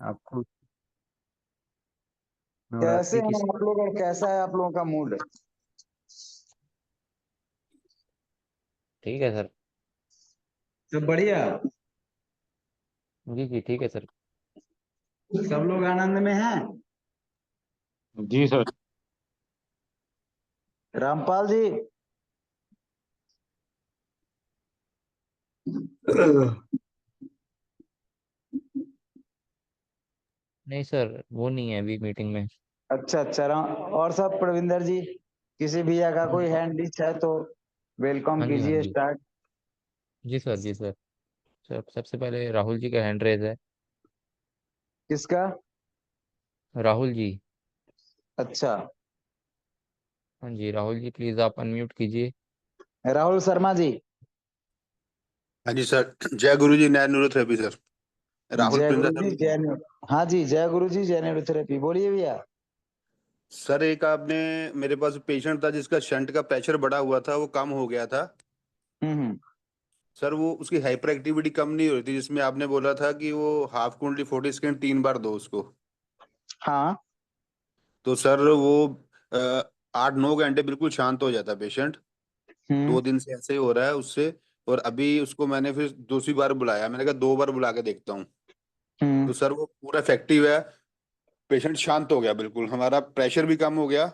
आपको कैसे नवरात्रि की। हैं आप लोग और कैसा है आप लोगों का मूड? ठीक है सर। सब बढ़िया। जी जी ठीक है सर। सब लोग आनंद में हैं। जी सर। रामपाल जी। नहीं सर, वो नहीं है अभी मीटिंग में। अच्छा अच्छा राम। और सब प्रविंदर जी, किसी भी जगह कोई हैंड डिच है तो वेलकम हाँ जी हाँ कीजिए जी। स्टार्ट। जी सर जी सर। सबसे पहले राहुल जी का हैंड रेज है। किसका? राहुल जी। अच्छा। हाँ जी राहुल जी, प्लीज आप अनम्यूट कीजिए। राहुल शर्मा जी। हाँ जी सर। जय गुरु जी, नया न्यूरोथेरेपी सर। राहुल जय प्रिंदा गुरु सर जी बोल रहा जय हूँ। हाँ जी, जय गुरु जी जय न्यूरोथेरेपी, बोलिए भैया। सर एक आपने, मेरे पास पेशेंट था जिसका शंट का प्रेशर बढ़ा हुआ था, वो कम हो गया था। हम्म। सर वो उसकी हाइपर एक्टिविटी कम नहीं हो रही थी, जिसमें आपने बोला था कि वो हाफ कुंडली 40 स्कैन 3 बार दो उसको। हाँ। तो सर वो 8-9 घंटे बिल्कुल शांत हो जाता पेशेंट। हम्म 2 दिन से ऐसे ही हो रहा है उससे। और अभी उसको मैंने फिर दूसरी बार बुलाया, मैंने कहा 2 बार बुला के देखता हूँ। हम्म तो सर वो पूरा इफेक्टिव है। पेशेंट शांत हो गया बिल्कुल, हमारा प्रेशर भी कम हो गया।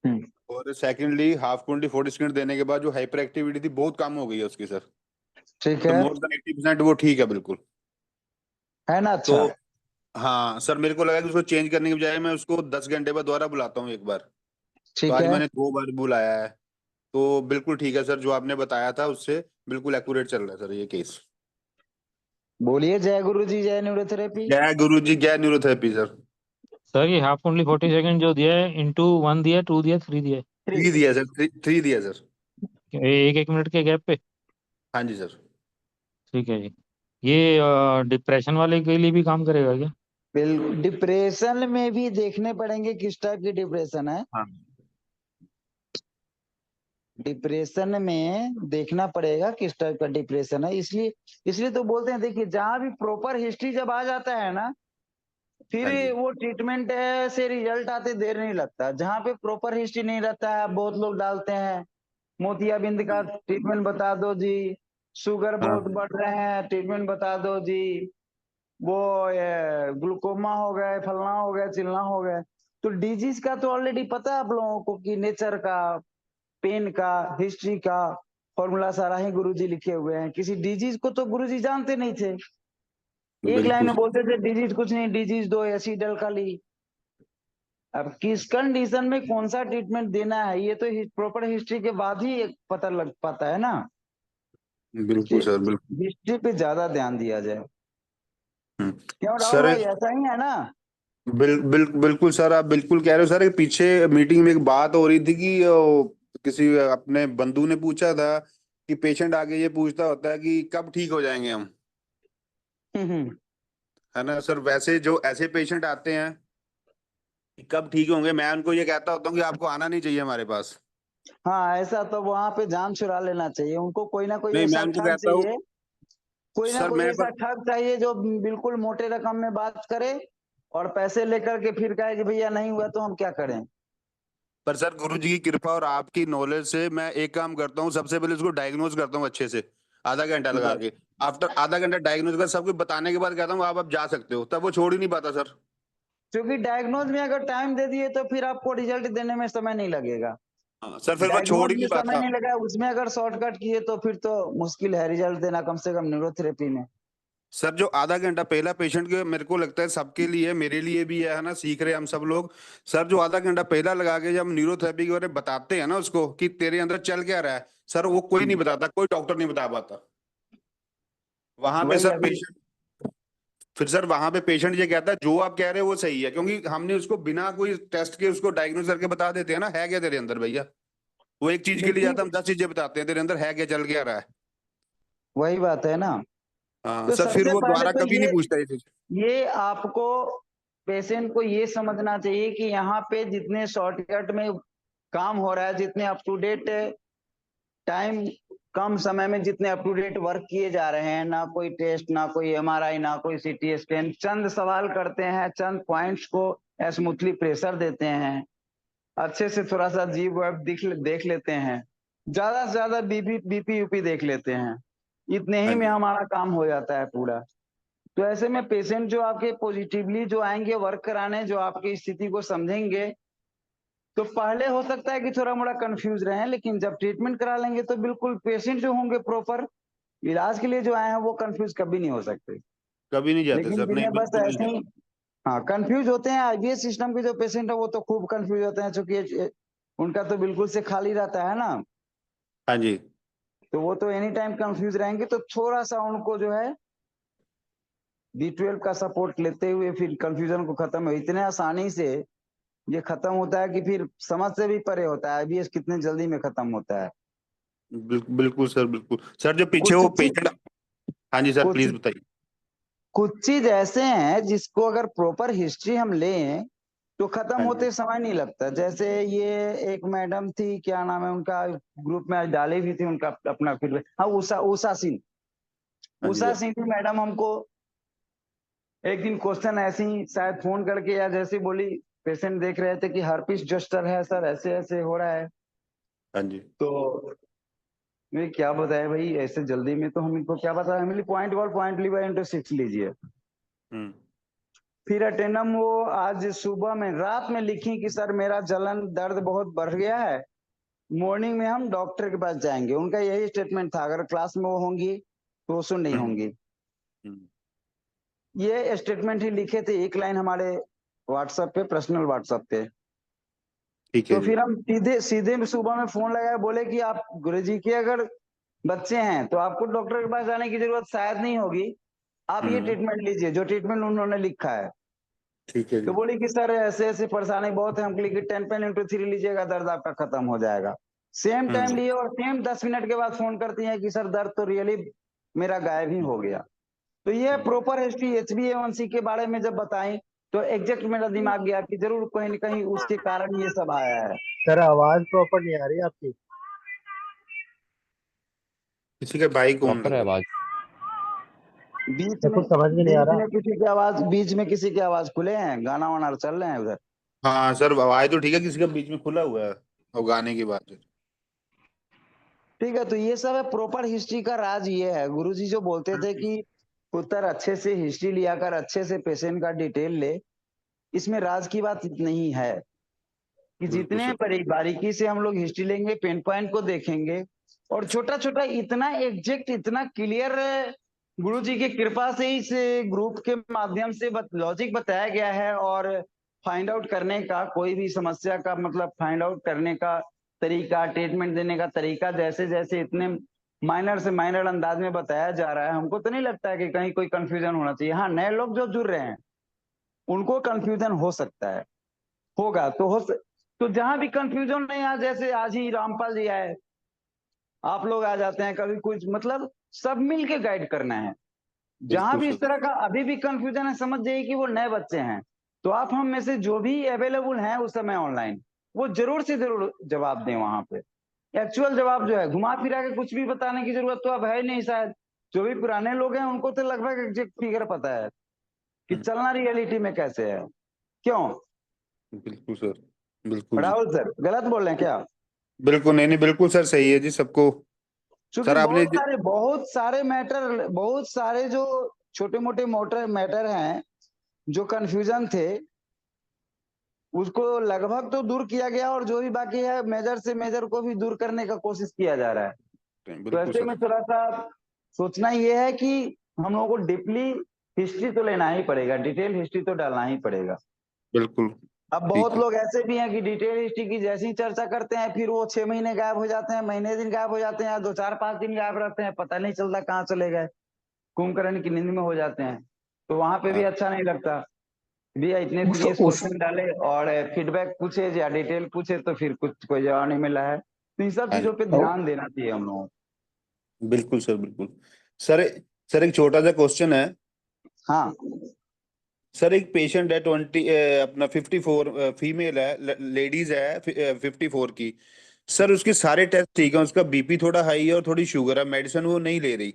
हम्म। और सेकेंडली हाफ कुंडली 40 स्किंट देने के बाद जो हाइपर एक्टिविटी थी बहुत कम हो गई है उसकी सर। ठीक तो है। मोर देन 80% वो ठीक है बिल्कुल। है ना? तो अच्छा। हाँ सर, मेरे को लगा कि उसको चेंज करने के बजाय मैं उसको 10 घंटे बाद दोबारा बुलाता हूँ एक बार। तो ठीक आज है। मैंने 2 बार बुलाया है। तो बिल्कुल ठीक है सर, जो आपने बताया था उससे बिल्कुल एक्यूरेट चल रहा है सर ये केस। बोलिए जय गुरु जी जय न्यूरोथेरेपी। जय गुरु जी, जय न्यूरोथेरेपी सर। सर ये हाफ ओनली 40 सेकंड जो दिया है, इंटू 1 दिया, 2 दिया, 3 दिया है? 3 दिया सर, 3 दिया सर। एक एक मिनट के गैप पे? हाँ जी सर। ठीक है जी। ये डिप्रेशन वाले के लिए भी काम करेगा क्या? बिल्कुल, डिप्रेशन में भी देखने पड़ेंगे किस टाइप की डिप्रेशन है। हाँ डिप्रेशन में देखना पड़ेगा किस टाइप का डिप्रेशन है, इसलिए इसलिए तो बोलते हैं, देखिए जहां भी प्रॉपर हिस्ट्री जब आ जाता है ना, फिर हाँ जी। वो ट्रीटमेंट से रिजल्ट आते देर नहीं लगता। जहां पे प्रॉपर हिस्ट्री नहीं रहता है, बहुत लोग डालते हैं मोतियाबिंद का ट्रीटमेंट बता दो जी, शुगर हाँ बहुत बढ़ रहे हैं ट्रीटमेंट बता दो जी, वो ग्लूकोमा हो गए, फलना हो गए, चिलना हो गए। तो डिजीज का तो ऑलरेडी पता है आप लोगों को कि नेचर का, पेन का, हिस्ट्री का फॉर्मूला सारा ही गुरुजी लिखे हुए हैं। किसी डिजीज को तो गुरुजी जानते नहीं थे, एक लाइन बिल्कुल में सर। बोलते थे डिजीज कुछ नहीं, डिजीज दो एसिड अल्काली। अब किस कंडीशन में कौन सा ट्रीटमेंट देना है ये तो प्रॉपर हिस्ट्री के बाद ही पता लग पाता है ना, कि बिल्कुल सर बिल्कुल। हिस्ट्री पे ज्यादा ध्यान दिया जाए। क्यों राहुल सर भाई, ऐसा ही है ना? बिल्कुल सर, आप बिल्कुल कह रहे हो सर। एक पीछे मीटिंग में एक बात हो रही थी कि किसी अपने बंधु ने पूछा था कि पेशेंट आगे ये पूछता होता है कि कब ठीक हो जाएंगे हम। हम्म। है ना सर, वैसे जो ऐसे पेशेंट आते हैं कि कब ठीक होंगे, मैं उनको ये कहता होता हूँ कि आपको आना नहीं चाहिए हमारे पास। हाँ, ऐसा तो वहां पे जान छुड़ा लेना चाहिए उनको, कोई ना कोई नहीं, मैं ऐसा उनको ठग कहता हूँ चाहिए, कोई ना सर कोई मैं ऐसा ठग चाहिए जो बिल्कुल मोटे रकम में बात करे और पैसे लेकर के फिर कहे कि भैया नहीं हुआ तो हम क्या करें। पर सर गुरु जी की कृपा और आपकी नॉलेज से मैं एक काम करता हूँ, सबसे पहले उसको डायग्नोज करता हूँ अच्छे से, आधा घंटा लगा के। आफ्टर आधा घंटा डायग्नोज कर सब कुछ बताने के बाद कहता हूँ आप अब जा सकते हो, तब वो छोड़ ही नहीं पाता सर। क्योंकि डायग्नोज में अगर टाइम दे दिए तो फिर आपको रिजल्ट देने में समय नहीं लगेगा। हाँ सर, फिर वो छोड़ डायग्नोज ही में नहीं समय पाता। नहीं लगा, उसमें अगर शॉर्टकट किए तो फिर तो मुश्किल है रिजल्ट देना, कम से कम न्यूरोथेरेपी में। सर जो आधा घंटा पहला पेशेंट के, मेरे को लगता है सबके लिए, मेरे लिए भी है ना, सीख रहे हैं हम सब लोग। सर जो आधा घंटा पहला लगा के जब न्यूरोथेरेपी के बारे में बताते हैं ना उसको कि तेरे अंदर चल क्या रहा है, सर वो कोई नहीं बताता, कोई डॉक्टर नहीं बता पाता। वहां पे वही सर अभी। पेशेंट, फिर सर वहां पे पेशेंट ये कहता है जो आप कह रहे हो वो सही है, क्योंकि हमने उसको बिना कोई टेस्ट के उसको डायग्नोज करके बता देते हैं ना, है क्या तेरे अंदर भैया। वो एक चीज के लिए देखिए जाता है, हम 10 चीजें बताते हैं, तेरे अंदर है क्या, चल क्या रहा है। वही बात है ना। हाँ तो सर, फिर सबसे वो पहले दोबारा तो कभी नहीं पूछता ये चीज। ये आपको पेशेंट को ये समझना चाहिए कि यहाँ पे जितने शॉर्टकट में काम हो रहा है, जितने अप टू डेट टाइम कम समय में जितने अप टू डेट वर्क किए जा रहे हैं, ना कोई टेस्ट, ना कोई एमआरआई, ना कोई सीटी स्कैन, चंद सवाल करते हैं, चंद पॉइंट्स को स्मूथली प्रेशर देते हैं, अच्छे से थोड़ा सा जीव वेब देख लेते हैं, ज्यादा से ज्यादा बीपी यूपी देख लेते हैं, इतने ही हाँ में जी। हमारा काम हो जाता है पूरा। तो ऐसे में पेशेंट जो आपके पॉजिटिवली जो आएंगे वर्क कराने, जो आपकी स्थिति को समझेंगे, तो पहले हो सकता है कि थोड़ा मोड़ा कंफ्यूज रहे, लेकिन जब ट्रीटमेंट करा लेंगे तो बिल्कुल पेशेंट जो होंगे प्रॉपर इलाज के लिए जो आए हैं वो कंफ्यूज कभी नहीं हो सकते। कभी नहीं जाते लेकिन सर, नहीं जिन्हें बस बिल्कुल नहीं ऐसे जाते। ही हाँ कंफ्यूज होते हैं, आईबीएस सिस्टम के जो पेशेंट है वो तो खूब कंफ्यूज होते हैं, क्योंकि उनका तो बिल्कुल से खाली रहता है ना, हाँ जी। तो वो तो एनी टाइम कंफ्यूज रहेंगे। तो थोड़ा सा उनको जो है B12 का सपोर्ट लेते हुए फिर कंफ्यूजन को खत्म, इतने आसानी से ये खत्म होता है कि फिर समझ से भी परे होता है आईबीएस कितने जल्दी में खत्म होता है। बिल्कुल सर, बिल्कुल सर। जो पीछे कुछ वो चीज पेशेंट, हाँ जी सर, कुछ प्लीज बताइए। कुछ चीज ऐसे हैं जिसको अगर प्रॉपर हिस्ट्री हम लें तो खत्म हाँ जी। होते समय नहीं लगता। जैसे ये एक मैडम थी, क्या नाम है उनका, ग्रुप में आज डाली भी थी उनका अपना फीडबैक, हाँ उषा उषा सिंह। हाँ जी उषा सर। सिंह मैडम हमको एक दिन क्वेश्चन ऐसे ही शायद फोन करके या जैसे बोली, पेशेंट देख रहे थे कि हर्पिस जोस्टर है सर, ऐसे ऐसे हो रहा है। हाँ जी। तो मैं क्या बताया भाई, ऐसे जल्दी में तो हम इनको क्या बताया, हमें point one point liver into 6 लीजिए। हम्म। फिर अटेंडम वो आज सुबह में रात में लिखी कि सर मेरा जलन दर्द बहुत बढ़ गया है, मॉर्निंग में हम डॉक्टर के पास जाएंगे। उनका यही स्टेटमेंट था, अगर क्लास में वो होंगी तो वो सुन नहीं हम्म। होंगी। हम्म। ये स्टेटमेंट ही लिखे थे, एक लाइन हमारे व्हाट्सएप पे, पर्सनल व्हाट्सएप पे। ठीक है तो जी। फिर हम सीधे सीधे सुबह में फोन लगाया, बोले कि आप गुरुजी के अगर बच्चे हैं तो आपको डॉक्टर के पास जाने की जरूरत शायद नहीं होगी, आप ये हम्म। ट्रीटमेंट लीजिए जो ट्रीटमेंट उन्होंने लिखा है। ठीक है तो जी। बोली कि सर ऐसे ऐसे परेशानी बहुत है, हम लिखी 10 पेन इंटू 3 लीजिएगा, दर्द आपका खत्म हो जाएगा। सेम टाइम हम्म। लिए और सेम 10 मिनट के बाद फोन करती हैं कि सर दर्द तो रियली मेरा गायब ही हो गया। तो ये हम्म। प्रॉपर हिस्ट्री HbA1c के बारे में जब बताई तो एग्जैक्ट मेरा दिमाग गया कि जरूर कहीं न कहीं उसके कारण ये सब आया है। सर आवाज प्रॉपर नहीं आ रही आपकी। किसी का भाई कौन प्रॉपर लग है रहा है? आवाज। बीच सर में कुछ समझ में नहीं आ रहा। बीच में किसी की आवाज खुले हैं, गाना वाना चल रहे हैं उधर। हाँ सर, आवाज तो ठीक है, किसी का बीच में खुला हुआ है और गाने की बात है। ठीक है, तो ये सब है प्रॉपर हिस्ट्री का राज। ये है गुरुजी जो बोलते थे कि पुत्र अच्छे से हिस्ट्री लिया कर, अच्छे से पेशेंट का डिटेल ले, इसमें राज की बात नहीं है कि बिल्कुल जितने सर। बारीकी से हम लोग हिस्ट्री लेंगे, पेन पॉइंट को देखेंगे, और छोटा छोटा इतना एग्जैक्ट इतना क्लियर गुरु जी की कृपा से इस ग्रुप के माध्यम से लॉजिक बताया गया है। और फाइंड आउट करने का, कोई भी समस्या का मतलब फाइंड आउट करने का तरीका, ट्रीटमेंट देने का तरीका, जैसे जैसे इतने माइनर से माइनर अंदाज में बताया जा रहा है, हमको तो नहीं लगता है कि कहीं कोई कंफ्यूजन होना चाहिए। हाँ, नए लोग जो जुड़ रहे हैं उनको कंफ्यूजन हो सकता है, होगा तो तो जहां भी कंफ्यूजन नहीं, आज जैसे आज ही रामपाल जी आए, आप लोग आ जाते हैं कभी, कुछ मतलब सब मिल के गाइड करना है। जहां बिल्कुल भी इस सर। तरह का अभी भी कंफ्यूजन है, समझ जाइए कि वो नए बच्चे हैं। तो आप हम में से जो भी अवेलेबल हैं उस समय ऑनलाइन, वो जरूर से जरूर जवाब दें वहां पे। एक्चुअल जवाब जो है, घुमा फिरा के कुछ भी बताने की जरूरत तो अब है ही नहीं शायद। जो भी पुराने लोग हैं उनको तो लगभग एग्जैक्ट फिगर पता है कि हम्म। चलना रियलिटी में कैसे है। क्यों बिल्कुल सर। बिल्कुल जी। राहुल सर, गलत बोल रहे हैं क्या? बिल्कुल नहीं, नहीं, बिल्कुल सर, सही है जी सबको। क्योंकि सर आपने बहुत सारे जो छोटे मोटे मोटर मैटर हैं, जो कंफ्यूजन थे, उसको लगभग तो दूर किया गया, और जो भी बाकी है मेजर से मेजर को भी दूर करने का कोशिश किया जा रहा है। तो बिल्कुल ऐसे सर। में थोड़ा सा सोचना ये है कि हम लोगों को डीपली हिस्ट्री तो लेना ही पड़ेगा, डिटेल हिस्ट्री तो डालना ही पड़ेगा। बिल्कुल। अब ठीक बहुत है। लोग ऐसे भी हैं कि डिटेल हिस्ट्री की जैसी ही चर्चा करते हैं, फिर वो 6 महीने गायब हो जाते हैं, महीने दिन गायब हो जाते हैं, या 2 4 5 दिन गायब रहते हैं, पता नहीं चलता कहाँ चले गए, कुंभकर्ण की नींद में हो जाते हैं। तो वहां पे भी हाँ। अच्छा नहीं लगता। भैया इतने उस सीरियस उस क्वेश्चन डाले और फीडबैक पूछे या डिटेल पूछे तो फिर कुछ कोई जवाब नहीं मिला है। तो इन सब हाँ चीजों जी। पे ध्यान देना चाहिए हम लोगों को। बिल्कुल सर, बिल्कुल। सर, सर एक छोटा सा क्वेश्चन है। हाँ सर एक पेशेंट है 20, अपना 54, फीमेल है, लेडीज है 54 की। सर उसके सारे टेस्ट ठीक है, उसका बीपी थोड़ा हाई है और थोड़ी शुगर है, मेडिसिन वो नहीं ले रही।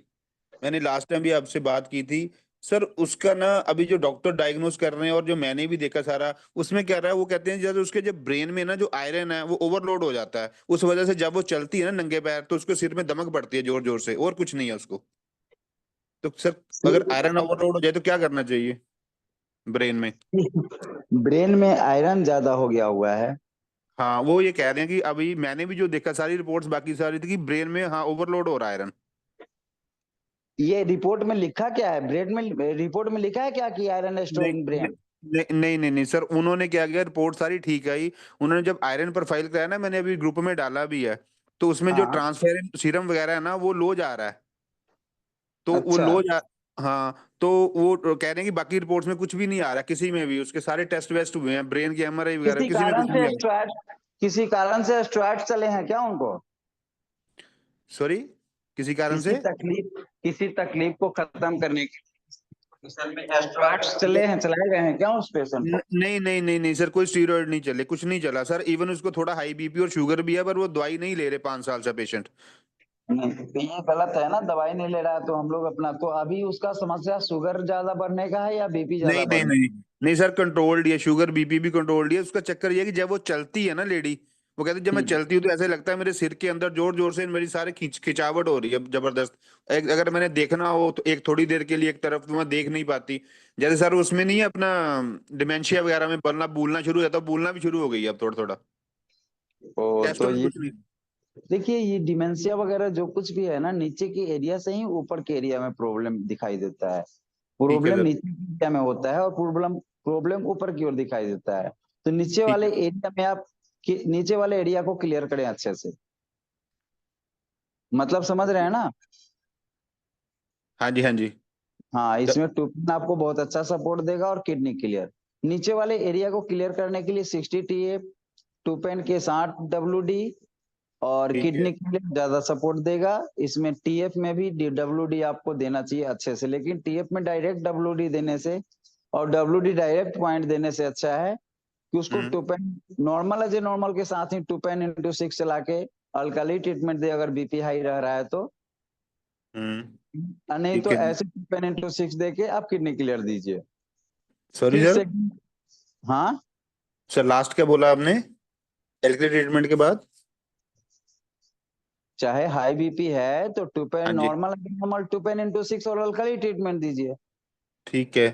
मैंने लास्ट टाइम भी आपसे बात की थी। सर उसका ना अभी जो डॉक्टर डायग्नोस कर रहे हैं और जो मैंने भी देखा सारा, उसमें क्या रहा है, वो कहते हैं जब उसके जब ब्रेन में ना जो आयरन है वो ओवरलोड हो जाता है, उस वजह से जब वो चलती है ना नंगे पैर तो उसके सिर में दमक पड़ती है जोर जोर से, और कुछ नहीं है उसको। तो सर अगर आयरन ओवरलोड हो जाए तो क्या करना चाहिए ब्रेन में? ब्रेन में आयरन ज्यादा हो गया हुआ है। हाँ वो ये कह रहे हैं कि अभी मैंने भी जो देखा सारी रिपोर्ट्स बाकी सारी थी कि ब्रेन में हाँ ओवरलोड हो रहा है आयरन। ये रिपोर्ट में लिखा क्या है, ब्रेन में रिपोर्ट में लिखा है क्या कि आयरन स्टोर नहीं इन ब्रेन? नहीं सर, उन्होंने क्या किया, रिपोर्ट सारी ठीक आई। उन्होंने जब आयरन प्रोफाइल कराया ना, मैंने अभी ग्रुप में डाला भी है, तो उसमें जो हाँ। ट्रांसफेरेंट सीरम वगैरह है ना वो लो जा रहा है। तो वो अच्छा, लो जा हाँ तो वो कह रहे हैं कि बाकी रिपोर्ट्स में कुछ भी नहीं आ रहा, किसी में भी उसके सारे टेस्ट वेस्ट हुए हैं, ब्रेन की एमआरआई वगैरह किसी किसी में कारण कुछ से नहीं आ रहा। स्ट्रैट किसी कारण से स्ट्रैट चले हैं क्या उनको? सॉरी, किसी कारण से? किसी तकलीफ को खत्म करने के सर में स्ट्रैट्स चलाए गए हैं क्या उस पेशेंट को? नहीं सर, कोई स्टीरॉयड नहीं चले, कुछ नहीं चला सर। इवन उसको थोड़ा हाई बीपी और शुगर भी है, पर वो दवाई नहीं ले रहे 5 साल से पेशेंट। नहीं, तो ये गलत है ना, दवाई नहीं ले रहा है तो हम लोग अपना, तो अभी उसका समस्या शुगर ज्यादा बढ़ने का है या बीपी ज्यादा नहीं बढ़ने? नहीं सर, कंट्रोल्ड है, शुगर बीपी भी कंट्रोल्ड है। उसका चक्कर ये है कि जब वो चलती है ना लेडी, वो कहते हैं जब मैं हम्म। चलती हूँ तो ऐसे लगता है मेरे सिर के अंदर जोर जोर से मेरी सारे खिंचावट हो रही है जबरदस्त। अगर मैंने देखना हो तो एक थोड़ी देर के लिए एक तरफ तो मैं देख नहीं पाती। जैसे सर उसमें नहीं है अपना डिमेंशिया वगैरह में बोलना भूलना शुरू हो जाता है, भूलना भी शुरू हो गई है अब थोड़ा थोड़ा। ओ, टेस्टों तो में ये कुछ नहीं। देखिए, ये डिमेंशिया वगैरह जो कुछ भी है ना, नीचे के एरिया से ही ऊपर के एरिया में प्रॉब्लम दिखाई देता है। ठीक है प्रॉब्लम सर। नीचे के एरिया में होता है और प्रॉब्लम प्रॉब्लम ऊपर की ओर दिखाई देता है। तो नीचे ठीक वाले है। एरिया में आप नीचे वाले एरिया को क्लियर करें अच्छे से। मतलब समझ रहे हैं ना? हाँ जी हाँ जी। हाँ, तो- इसमें टूपिन आपको बहुत अच्छा सपोर्ट देगा और किडनी क्लियर। नीचे वाले एरिया को क्लियर करने के लिए 60 टीएफ, टूपेन के 60 WD और ठीक है। किडनी के लिए ज्यादा सपोर्ट देगा। इसमें टीएफ में भी WD आपको देना चाहिए अच्छे से, लेकिन टीएफ में डायरेक्ट WD देने से और WD डायरेक्ट पॉइंट देने से अच्छा है कि उसको हम्म टूपेन नॉर्मल एज ए नॉर्मल के साथ ही 2 pen × 6 चला के अल्काली ट्रीटमेंट दे, अगर बीपी हाई रह रहा है तो। हम्म। नहीं ठीक तो है जी। ऐसे 2 pen × 6 दे के आप किडनी क्लियर दीजिए। सॉरी फिर सर। से, हाँ, सर लास्ट क्या बोला आपने एल्कली ट्रीटमेंट के बाद? चाहे हाई बीपी है तो 2 pen हाँ जी। नॉर्मल नॉर्मल 2 pen × 6 और अल्काली ट्रीटमेंट दीजिए। ठीक है।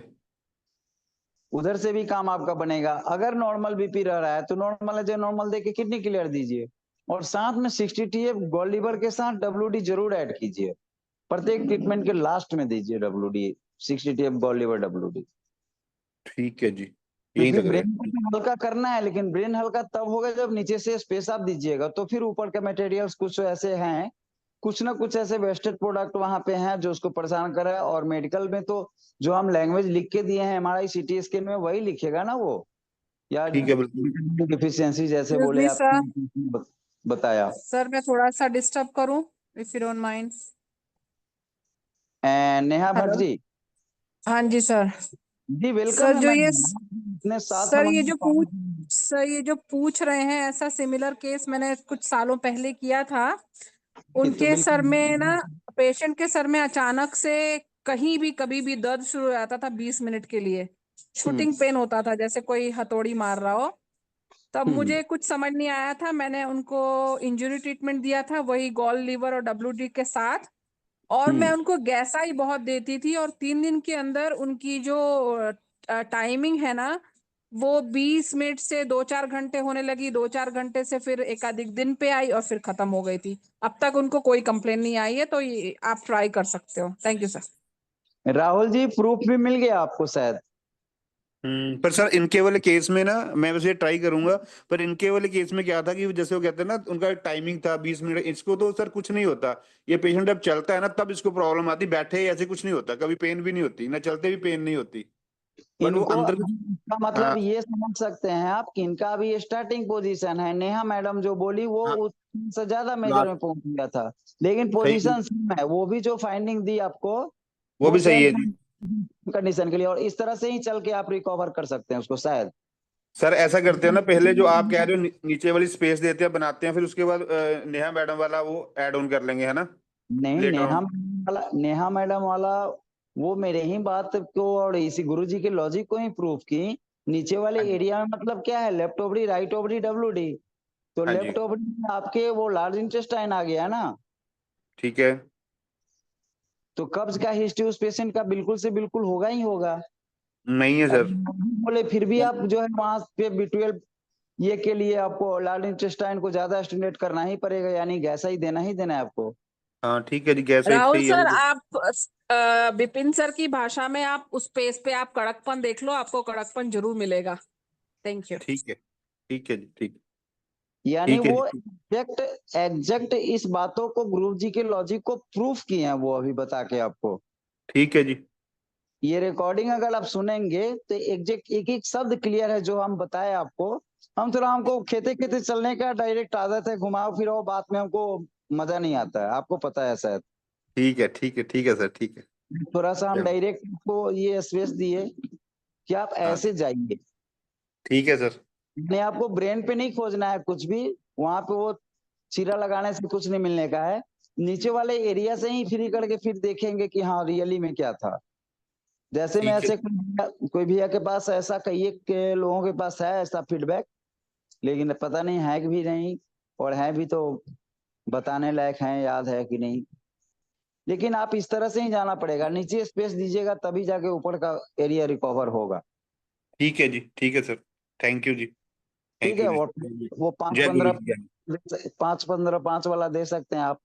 उधर से भी काम आपका बनेगा। अगर नॉर्मल बीपी रह रहा है तो नॉर्मल एज ए नॉर्मल देके किडनी क्लियर दीजिए और साथ में 60 टीएफ गॉल लीवर के साथ WD जरूर ऐड कीजिए। प्रत्येक ट्रीटमेंट के लास्ट में दीजिए WD, 60 टीएफ गॉल लीवर WD। ठीक है जी। यही क्योंकि लग रहा ब्रेन है। को तो हल्का करना है, लेकिन ब्रेन हल्का तब होगा जब नीचे से स्पेस आप दीजिएगा, तो फिर ऊपर के मटेरियल्स कुछ ऐसे हैं, कुछ ना कुछ ऐसे वेस्टेड प्रोडक्ट वहां पे हैं जो उसको परेशान कर रहा है। और मेडिकल में तो जो हम लैंग्वेज लिख के दिए हैं MRI CT स्कैन में, वही लिखेगा ना वो, या ठीक है बिल्कुल। डिफिशियंसी जैसे एक्सक्यूज बोले मी आप सर। बताया। सर मैं थोड़ा सा डिस्टर्ब करूं, if you don't mind? Neha Bhatt hello. जी, हाँ जी सर। जी वेलकम सर है जो मैम, ये इतने साथ सर ये हमारे जो पूछ सर ये जो पूछ रहे हैं, ऐसा सिमिलर केस मैंने कुछ सालों पहले किया था। तो उनके सर में ना, बिल्कुल। पेशेंट के सर में अचानक से कहीं भी कभी भी दर्द शुरू हो जाता था 20 मिनट के लिए। शूटिंग पेन होता था जैसे कोई हथौड़ी मार रहा हो। तब हम्म मुझे कुछ समझ नहीं आया था, मैंने उनको इंजरी ट्रीटमेंट दिया था वही गॉल लीवर और WD के साथ। और मैं हम्म उनको गैसा ही बहुत देती थी, और 3 दिन के अंदर उनकी जो टाइमिंग है ना, वो 20 मिनट से 2-4 घंटे होने लगी, 2-4 घंटे से फिर एकाधिक दिन पे आई और फिर खत्म हो गई थी। अब तक उनको कोई कंप्लेन नहीं आई है, तो ये आप ट्राई कर सकते हो। Thank you sir. Rahul ji, proof भी मिल गया आपको शायद? पर सर इनके वाले केस में ना, मैं वैसे ट्राई करूंगा, पर इनके वाले केस में क्या था कि जैसे वो कहते हैं ना उनका टाइमिंग था 20 मिनट, इसको तो सर कुछ नहीं होता। ये पेशेंट जब चलता है ना तब इसको प्रॉब्लम आती, बैठे ऐसे कुछ नहीं होता, कभी पेन भी नहीं होती ना, चलते भी पेन नहीं होती। बट वो इनको अंदर इसका मतलब हाँ ये समझ सकते हैं आप कि इनका अभी स्टार्टिंग पोजीशन है। नेहा मैडम जो बोली वो हाँ उससे ज्यादा मेजर लास्ट में पहुंच गया था, लेकिन सही, पोजीशन सेम है। वो भी जो फाइंडिंग दी आपको वो वो भी सही सेम है जी। कंडीशन के लिए, और इस तरह से ही चल के आप रिकवर कर सकते हैं उसको शायद। सर ऐसा करते हैं ना, पहले जो आप कह रहे हो नीचे वाली स्पेस देते हैं बनाते हैं, फिर उसके बाद नेहा मैडम वाला वो ऐड ऑन कर लेंगे, है ना? नहीं, लेटर ऑन। नेहा मैडम वाला वो मेरे ही बात को और इसी गुरुजी के लॉजिक को ही प्रूव की। नीचे वाले हाँ जी। एरिया में मतलब क्या है, left ovary right ovary WD। तो हाँ जी। लेफ्ट ओवरी में आपके वो लार्ज इंटेस्टाइन आ गया ना, ठीक है। तो कब्ज का हिस्ट्री उस पेशेंट का बिल्कुल से बिल्कुल होगा ही होगा। नहीं है अब सर। बोले फिर भी आप जो है वहां पे B12 ये के लिए आपको लार्ज इंटेस्टाइन को ज्यादा स्टिमुलेट करना ही पड़ेगा, यानी गैसा ही देना है आपको। हाँ ठीक है जी, गैस एक राहुल सही सर, है। आप विपिन सर की भाषा में आप उस पेज पे आप कड़कपन देख लो, आपको कड़कपन जरूर मिलेगा। Thank you. ठीक है। ठीक है जी, ठीक। यानी ठीक है वो जी। एग्जैक्ट इस बातों को गुरु जी के लॉजिक को प्रूफ किए हैं वो अभी बता के आपको। ठीक है जी। ये रिकॉर्डिंग अगर आप सुनेंगे तो एग्जैक्ट एक एक शब्द क्लियर है जो हम बताए आपको। हमको खेते खेते चलने का डायरेक्ट आदत है, घुमाओ फिराओ बात में हमको मजा नहीं आता है, आपको पता है शायद। ठीक है, ठीक है, ठीक है सर, ठीक है। थोड़ा सा हम चलो। डायरेक्ट आपको ये स्पेस दिए कि आप हाँ ऐसे जाइए। ठीक है सर। ने आपको ब्रेन पे नहीं खोजना है कुछ भी, वहां पे वो चीरा लगाने से कुछ नहीं मिलने का है। नीचे वाले एरिया से ही फ्री करके फिर देखेंगे कि हाँ रियली में क्या था। जैसे में ठीक है। ऐसे कोई भैया के पास ऐसा, कई एक के लोगों के पास है ऐसा फीडबैक, लेकिन पता नहीं है कि भी नहीं, और है भी तो बताने लायक है, याद है कि नहीं। लेकिन आप इस तरह से ही जाना पड़ेगा, नीचे स्पेस दीजिएगा तभी जाके ऊपर का एरिया रिकवर होगा। ठीक है जी, ठीक है सर। थैंक यू जी। ठीक थैंक है, यू जी। वो पाँच जय गुरु पंद्रह जी, जय। 5-15-5 वाला दे सकते हैं आप,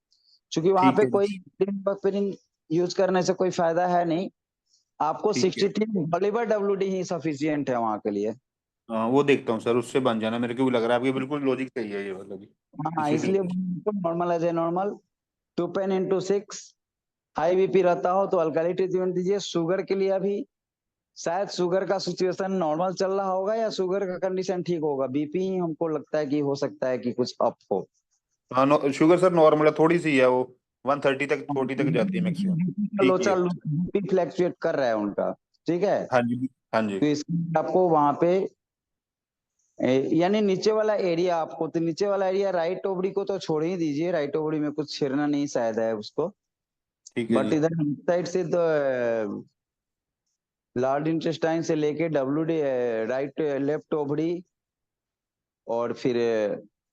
क्योंकि वहां ठीक पे है कोई जी। बफरिंग यूज करने से कोई फायदा है नहीं। आपको ठीक है। 63 बलीवर WD ही सफिशियंट है वहां के लिए। हाँ वो देखता हूँ सर, उससे बन जाना, मेरे को भी लग रहा है आपकी बिल्कुल लॉजिक सही है ये वाला भी। हाँ, इसीलिए। इसलिए normal as a normal 2 pain into 6। High BP रहता हो तो अल्काली ट्रीटमेंट दीजिए। शुगर के लिए अभी शायद शुगर का सिचुएशन नॉर्मल चल रहा होगा या शुगर का कंडीशन ठीक होगा, BP ही हमको लगता है कि हो सकता है कि कुछ अप हो। हाँ शुगर सर नॉर्मल है, थोड़ी सी है वो, 130 तक 40 तक जाती है मैक्सिमम। ठीक ही लोचा है। BP फ्लैक्चुएट कर रहा है उनका। ठीक है, हाँ जी। हाँ जी। तो इसमें आपको वहां पे यानी नीचे वाला एरिया, आपको तो नीचे वाला एरिया राइट ओवरी को तो छोड़ ही दीजिए, राइट ओवरी में कुछ छेड़ना नहीं शायद है उसको। ठीक है बट जी। इधर साइड से तो लार्ज इंटेस्टाइन से लेके WD राइट लेफ्ट ओवरी और फिर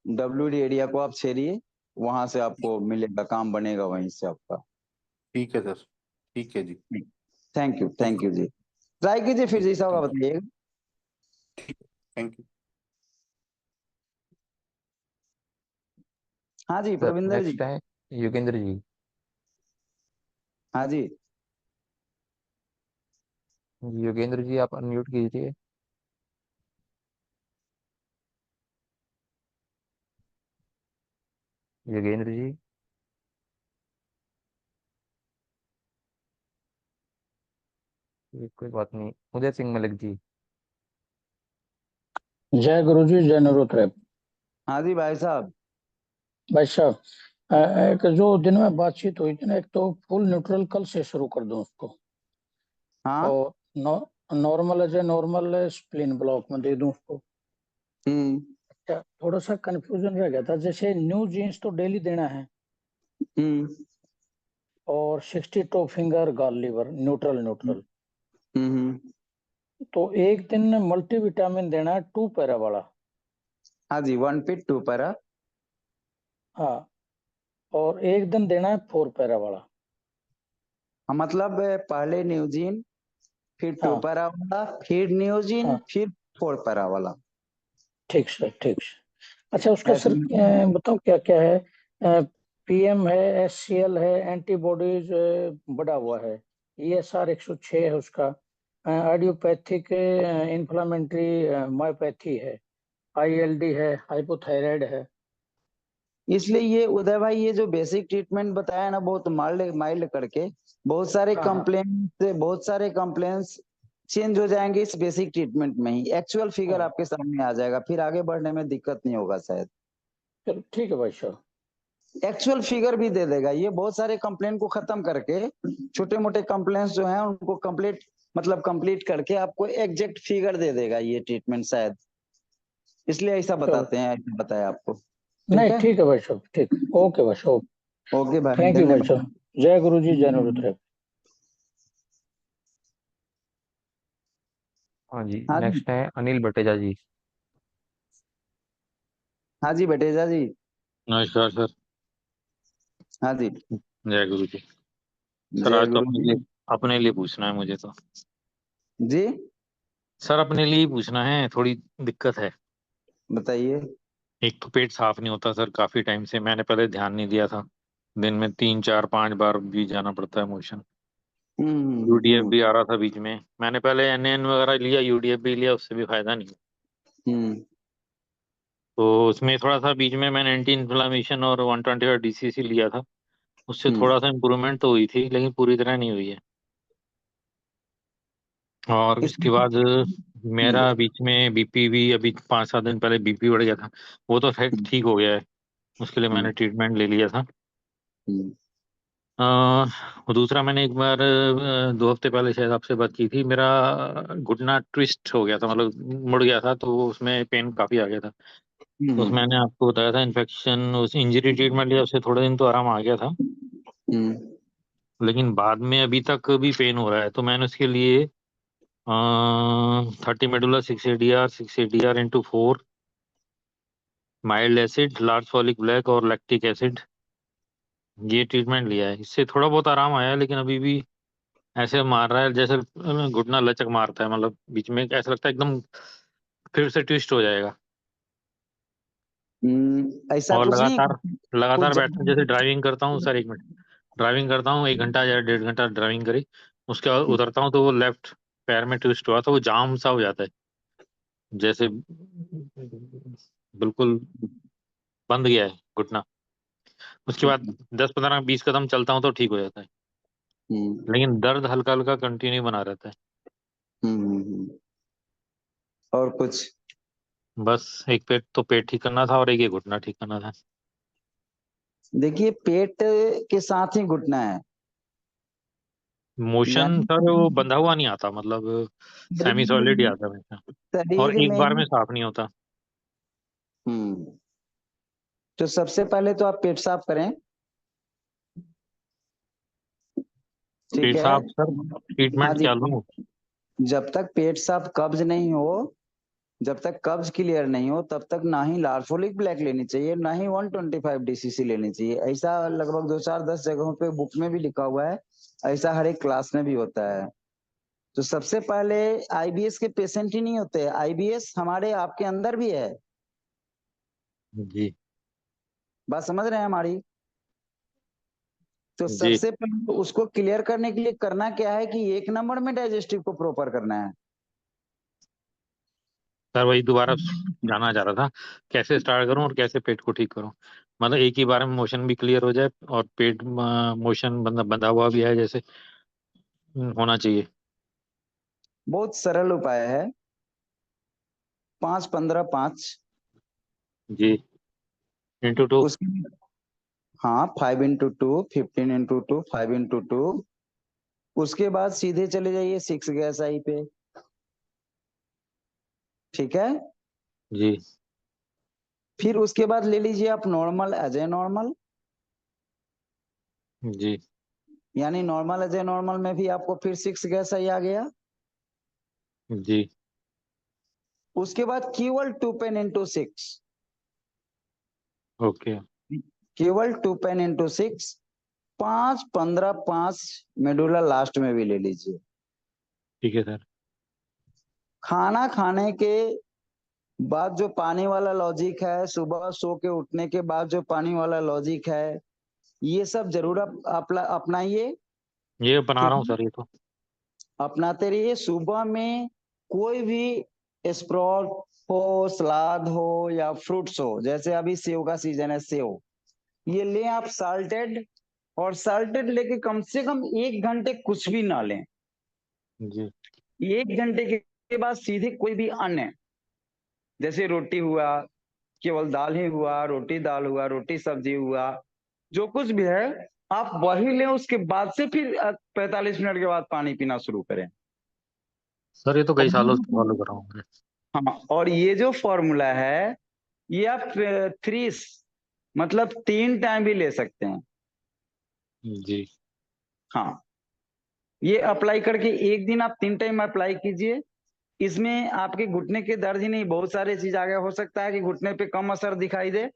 WD एरिया को आप छेड़िए, वहां से आपको मिलेगा, काम बनेगा वहीं से आपका। ठीक है सर। ठीक है जी। थैंक यू जी। ट्राई कीजिए फिर जैसा होगा थैंक बताइएगा। यू। हाँ जी सर प्रविंदर जी। नेक्स्ट है योगेंद्र जी। हाँ जी। योगेंद्र जी आप अनम्यूट कीजिए। योगेंद्र जी। ये कोई बात नहीं। उदय सिंह मलिक जी। जय गुरु जी, जय नरोत्तम। हाँ जी भाई साहब। भाई साहब, एक जो दिन में बातचीत हुई थी ना, एक तो फुल न्यूट्रल कल से शुरू कर दूं उसको, हाँ। और normal as a normal spleen block में दे दूं उसको। हम्म। क्या थोड़ा सा कंफ्यूजन रह गया था, जैसे न्यू जीन्स तो डेली देना है, हम्म। और 62 फिंगर गाल लीवर न्यूट्रल न्यूट्रल, हम्म। तो एक दिन मल्टीविटामिन देना है 2 पैरा वाला। हाँ जी, 1 फीट 2 पैरा। हाँ, और एक दिन देना है 4 पैरा वाला। हाँ, मतलब पहले न्यूजीन, फिर 2 हाँ पैरा वाला, फिर न्यूजीन, हाँ, फिर 4 पैरा वाला। ठीक सर, ठीक सर। अच्छा, उसका ऐसे सर बताओ क्या क्या है। PM है, SCL है, एंटीबॉडीज बढ़ा हुआ है, ESR 106 है उसका, आइडियोपैथिक इन्फ्लामेटरी मायोपैथी है, ILD है, हाइपोथायराइड है। इसलिए ये उदय भाई, ये जो बेसिक ट्रीटमेंट बताया ना बहुत माइल्ड माइल्ड करके, हाँ हाँ, बहुत सारे कंप्लेंट्स चेंज हो जाएंगे इस बेसिक ट्रीटमेंट में ही। एक्चुअल फिगर हाँ, आपके सामने आ जाएगा, फिर आगे बढ़ने में दिक्कत नहीं होगा शायद। चलो ठीक है भाई साहब। एक्चुअल फिगर भी दे देगा ये, बहुत सारे कंप्लेंट को खत्म करके छोटे मोटे कंप्लेंट्स जो हैं उनको कंप्लीट करके आपको एग्जैक्ट फिगर दे देगा ये ट्रीटमेंट शायद। इसलिए ऐसा बताते हैं, ऐसा बताया आपको। नहीं है? ठीक है भाई साहब, ठीक, ओके भाई साहब, ओके भाई, थैंक यू भाई धन्यवाद। साहब। जय गुरु जी, जय निरुद्र। हाँ जी, हाँ जी, नेक्स्ट है अनिल बटेजा जी। हाँ जी बटेजा जी। नमस्कार सर। हाँ जी, जय गुरु जी। सर जय आज तो गुरु जी। अपने लिए पूछना है मुझे तो। जी सर अपने लिए ही पूछना है, थोड़ी दिक्कत है। बताइए। एक तो पेट साफ नहीं होता सर, काफी टाइम से मैंने पहले ध्यान नहीं दिया था। दिन में 3 4 5 बार भी जाना पड़ता है मोशन। यूडीएफ हम्म भी आ रहा था बीच में, मैंने पहले एनएन वगैरह लिया, यूडीएफ भी लिया, उससे भी फायदा नहीं। हम्म तो उसमें थोड़ा सा बीच में मैंने एंटी इन्फ्लामेशन और 125 डीसीसी लिया था, उससे हम्म थोड़ा सा इम्प्रूवमेंट तो हुई थी, लेकिन पूरी तरह नहीं हुई है। और इस इसके बाद मेरा बीच में बीपी भी, अभी 5 7 दिन पहले बीपी बढ़ गया था, वो तो खैर ठीक हो गया है। उसके लिए मैंने ट्रीटमेंट ले लिया था। हम्म दूसरा मैंने एक बार 2 हफ्ते पहले शायद आपसे बात की थी, मेरा घुटना ट्विस्ट हो गया था, मतलब मुड़ गया था, तो उसमें पेन काफी आ गया था। तो उसमें मैंने आपको बताया था इन्फेक्शन, उस इंजरी ट्रीटमेंट लिया, उससे थोड़े दिन तो आराम आ गया था, हम्म लेकिन बाद में अभी तक भी पेन हो रहा है। तो मैंने उसके लिए 30 medulla 6 ADR 6 ADR × 4 mild acid, large folic black और लैक्टिक एसिड, ये ट्रीटमेंट लिया है। इससे थोड़ा बहुत आराम आया है, लेकिन अभी भी ऐसे मार रहा है जैसे घुटना लचक मारता है, मतलब बीच में ऐसा लगता है एकदम फिर से ट्विस्ट हो जाएगा। ऐसा और कुछ नहीं लगातार है, कुछ लगातार बैठता हूँ, जैसे ज्यादा। ड्राइविंग करता हूँ सर, 1 मिनट, ड्राइविंग करता हूँ 1 घंटा या 1.5 घंटा ड्राइविंग करी, उसके बाद उतरता हूँ तो वो लेफ्ट पैर में ट्विस्ट हुआ, तो वो जाम सा हो जाता है, जैसे बिल्कुल बंद गया है घुटना। उसके बाद 10 15 20 कदम चलता हूँ तो ठीक हो जाता है, हम्म लेकिन दर्द हल्का हल्का कंटिन्यू बना रहता है। और कुछ? बस एक पेट तो पेट ठीक करना था, और एक ये घुटना ठीक करना था। देखिए, पेट के साथ ही घुटना है, मोशन यानी सर वो बंधा हुआ नहीं आता, मतलब सेमी सॉलिड ही शरीर आता है हमेशा, और शरीर एक में बार ही। में साफ नहीं होता। हम्म तो सबसे पहले तो आप पेट साफ करें, ठीक पेट है? साफ सर, हाँ ट्रीटमेंट जी, क्या लूँ? जब तक पेट साफ कब्ज नहीं हो, जब तक कब्ज क्लियर नहीं हो, तब तक ना ही लार्फोलिक ब्लैक लेनी चाहिए, ना ही 125 डीसीसी लेनी चाहिए। ऐसा लगभग 2 4 10 जगहों पे बुक में भी लिखा हुआ है, ऐसा हर एक क्लास में भी होता है। तो सबसे पहले आईबीएस के पेशेंट ही नहीं होते, आईबीएस हमारे आपके अंदर भी है। जी बात समझ रहे हैं हमारी? तो जी सबसे पहले उसको क्लियर करने के लिए करना क्या है कि 1 नंबर में डाइजेस्टिव को प्रॉपर करना है। सर, वही दोबारा जानना चाह रहा था, कैसे स्टार्ट करूं और कैसे पेट को ठीक करूं, मतलब एक ही बार में मोशन भी क्लियर हो जाए और पेट मोशन बंधा बंधा हुआ भी है जैसे होना चाहिए। बहुत सरल उपाय है, 5 15 5। जी, × 2। उसकी हाँ, 5 × 2 15 × 2 5 × 2। उसके बाद सीधे चले जाइए 6 गैस आई पे, ठीक है? जी फिर उसके बाद ले लीजिए आप नॉर्मल एज ए नॉर्मल, जी यानी नॉर्मल एज ए नॉर्मल में भी आपको फिर 6 गैस आई आ गया। जी उसके बाद केवल 2 पेन × 6, ओके, केवल 2 पेन × 6, 5 15 5 मेडुला लास्ट में भी ले लीजिए। ठीक है सर। खाना खाने के बाद जो पानी वाला लॉजिक है, सुबह सो के उठने के बाद जो पानी वाला लॉजिक है, ये सब जरूर अपनाइए, ये बना रहा हूँ क्योंकि सर, ये तो। अपनाते रहिए। सुबह में कोई भी स्प्राउट हो, सलाद हो या फ्रूट्स हो, जैसे अभी सेव का सीजन है, सेव ये लें आप साल्टेड, और साल्टेड लेके कम से कम 1 घंटे कुछ भी ना लें। जी 1 घंटे के बाद सीधे कोई भी अन्न, जैसे रोटी हुआ, केवल दाल ही हुआ, रोटी दाल हुआ, रोटी सब्जी हुआ, जो कुछ भी है आप वही लें। उसके बाद से फिर 45 मिनट के बाद पानी पीना शुरू करें। सर, ये तो कई सालों से फॉलो कर रहा हूँ मैं। हाँ, और ये जो फॉर्मूला है ये आप 3 मतलब 3 टाइम भी ले सकते हैं। जी हाँ, ये अप्लाई करके एक दिन आप 3 टाइम अप्लाई कीजिए। इसमें आपके घुटने के दर्द ही नहीं, बहुत सारे चीज आगे हो सकता है कि घुटने पे कम असर दिखाई दे,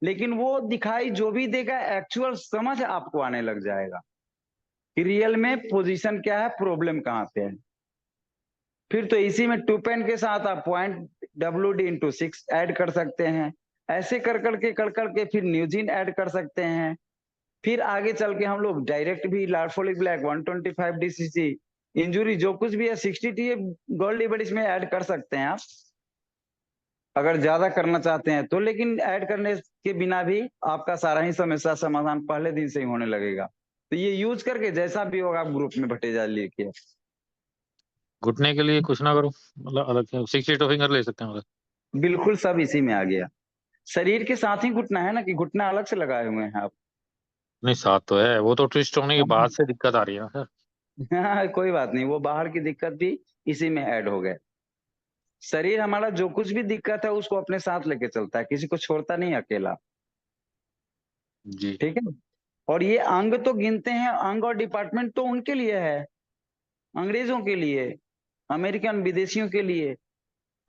लेकिन वो दिखाई जो भी देगा एक्चुअल समझ आपको आने लग जाएगा कि रियल में पोजीशन क्या है, प्रॉब्लम कहाँ पे है। फिर तो इसी में 2 पेन के साथ आप पॉइंट WD/6 ऐड कर सकते हैं। ऐसे कर करके फिर न्यूजिन ऐड कर सकते हैं। फिर आगे चल के हम लोग डायरेक्ट भी लार्फोलिक ब्लैक 125 DCC इंजुरी जो कुछ भी है 60 टी गोल्ड लिवर इसमें ऐड कर सकते हैं आप, अगर ज्यादा करना चाहते हैं तो। लेकिन ऐड करने के बिना भी आपका सारा ही समस्या समाधान पहले दिन से ही होने लगेगा। तो ये यूज करके जैसा भी होगा आप ग्रुप में भटेजा लेके। घुटने के लिए कुछ ना करो, मतलब अलग से 62 फिंगर ले सकते हैं मतलब। बिल्कुल सब इसी में आ गया। शरीर के साथ ही घुटना है ना, कि घुटना अलग से लगाए हुए हैं आप? नहीं साथ तो है, वो तो ट्विस्ट होने के बाद से दिक्कत आ रही है ना सर। हाँ, कोई बात नहीं, वो बाहर की दिक्कत भी इसी में ऐड हो गए। शरीर हमारा जो कुछ भी दिक्कत है उसको अपने साथ लेके चलता है, किसी को छोड़ता नहीं अकेला। जी ठीक है। और ये अंग तो गिनते हैं, अंग और डिपार्टमेंट तो उनके लिए है, अंग्रेजों के लिए, अमेरिकन विदेशियों के लिए। जी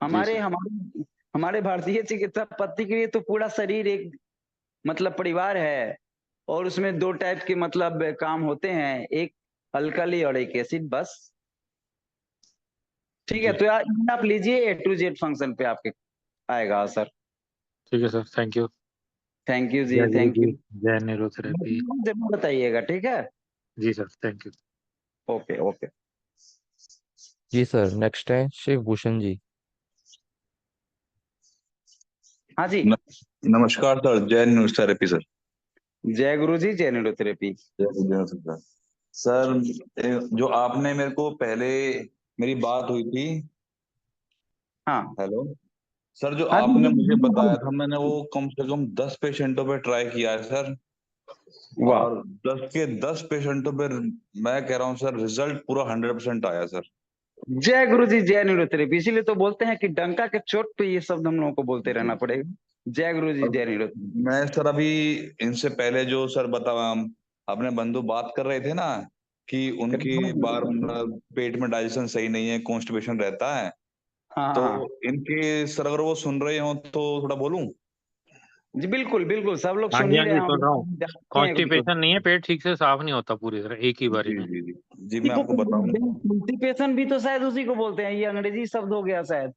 हमारे सर। हमारे हमारे भारतीय चिकित्सा पद्धति के लिए तो पूरा शरीर एक मतलब परिवार है। और उसमें 2 टाइप के मतलब काम होते हैं, एक अल्कली और एक एसिड, बस। ठीक है, जी तो यार आप लीजिए, A to Z फंक्शन पे आपके आएगा सर। ठीक है sir, thank you. Thank you जी, जय गुरु थैंक जी, यू। जय न्यूरोथेरेपी। जरूर बताइएगा, ठीक है। जी sir, thank you. Okay okay. जी सर, नेक्स्ट है शिव भूषण जी। हाँ जी। न- नमस्कार सर, जय न्यूज थेरेपी सर। जय गुरु जी, जय न्यूरोथेरेपी। जय सर। सर जो आपने मेरे को पहले मेरी बात हुई थी। हाँ हेलो सर, जो हाँ आपने मुझे जी। बताया था, मैंने वो कम से कम 10 पेशेंटों पे ट्राई किया है सर। वाह, और 10 के 10 पेशेंटों पे मैं कह रहा हूँ सर, रिजल्ट पूरा 100% आया सर। जय गुरु जी, जय न्यूरोथेरेपी। इसीलिए तो बोलते हैं कि डंका के चोट पे ये शब्द हम लोगों को बोलते रहना पड़ेगा। जय गुरु जी, और जय न्यूरोथेरेपी। मैं सर अभी इनसे पहले जो सर अपने बंधु बात कर रहे थे ना, कि उनकी बार पेट में डाइजेशन सही नहीं है, कॉन्स्टिपेशन रहता है। हाँ तो हाँ इनके सर अगर वो सुन रहे हो तो थोड़ा बोलूं? जी, बिल्कुल बिल्कुल, सब लोग हाँ सुन जी ही हाँ रहे जी, हैं, हम सुन रहा हूँ। लोग जानते हैं एक दूसरे को। कॉन्स्टिपेशन नहीं है, पेट ठीक से साफ नहीं होता पूरी तरह एक ही बारी जी में। जी जी जी, मैं इसी को आपको तो बताऊं। बोलते हैं कॉन्स्टिपेशन, भी तो शायद उसी को बोलते हैं। ये अंग्रेजी शब्द हो गया शायद,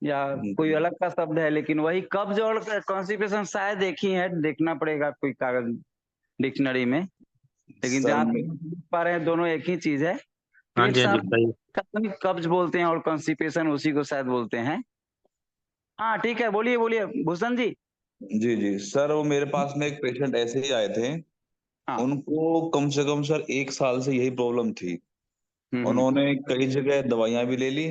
या कोई अलग का शब्द है, लेकिन वही कब्ज और कॉन्स्टिपेशन शायद एक ही है। देखना पड़ेगा कोई कागज डिक्शनरी में, लेकिन सर जहां तक हम देख पा रहे हैं दोनों एक ही चीज है। हाँ पेट जी हाँ जी, साफ बताइए। कब्ज बोलते हैं और कॉन्स्टिपेशन उसी को शायद बोलते हैं। हाँ ठीक है, बोलिए बोलिए भूषण जी। जी जी सर, वो मेरे पास में एक पेशेंट ऐसे ही आए थे। हाँ। उनको कम से कम सर 1 साल से यही प्रॉब्लम थी। हम्म। उन्होंने कई जगह दवाइयां भी ले ली,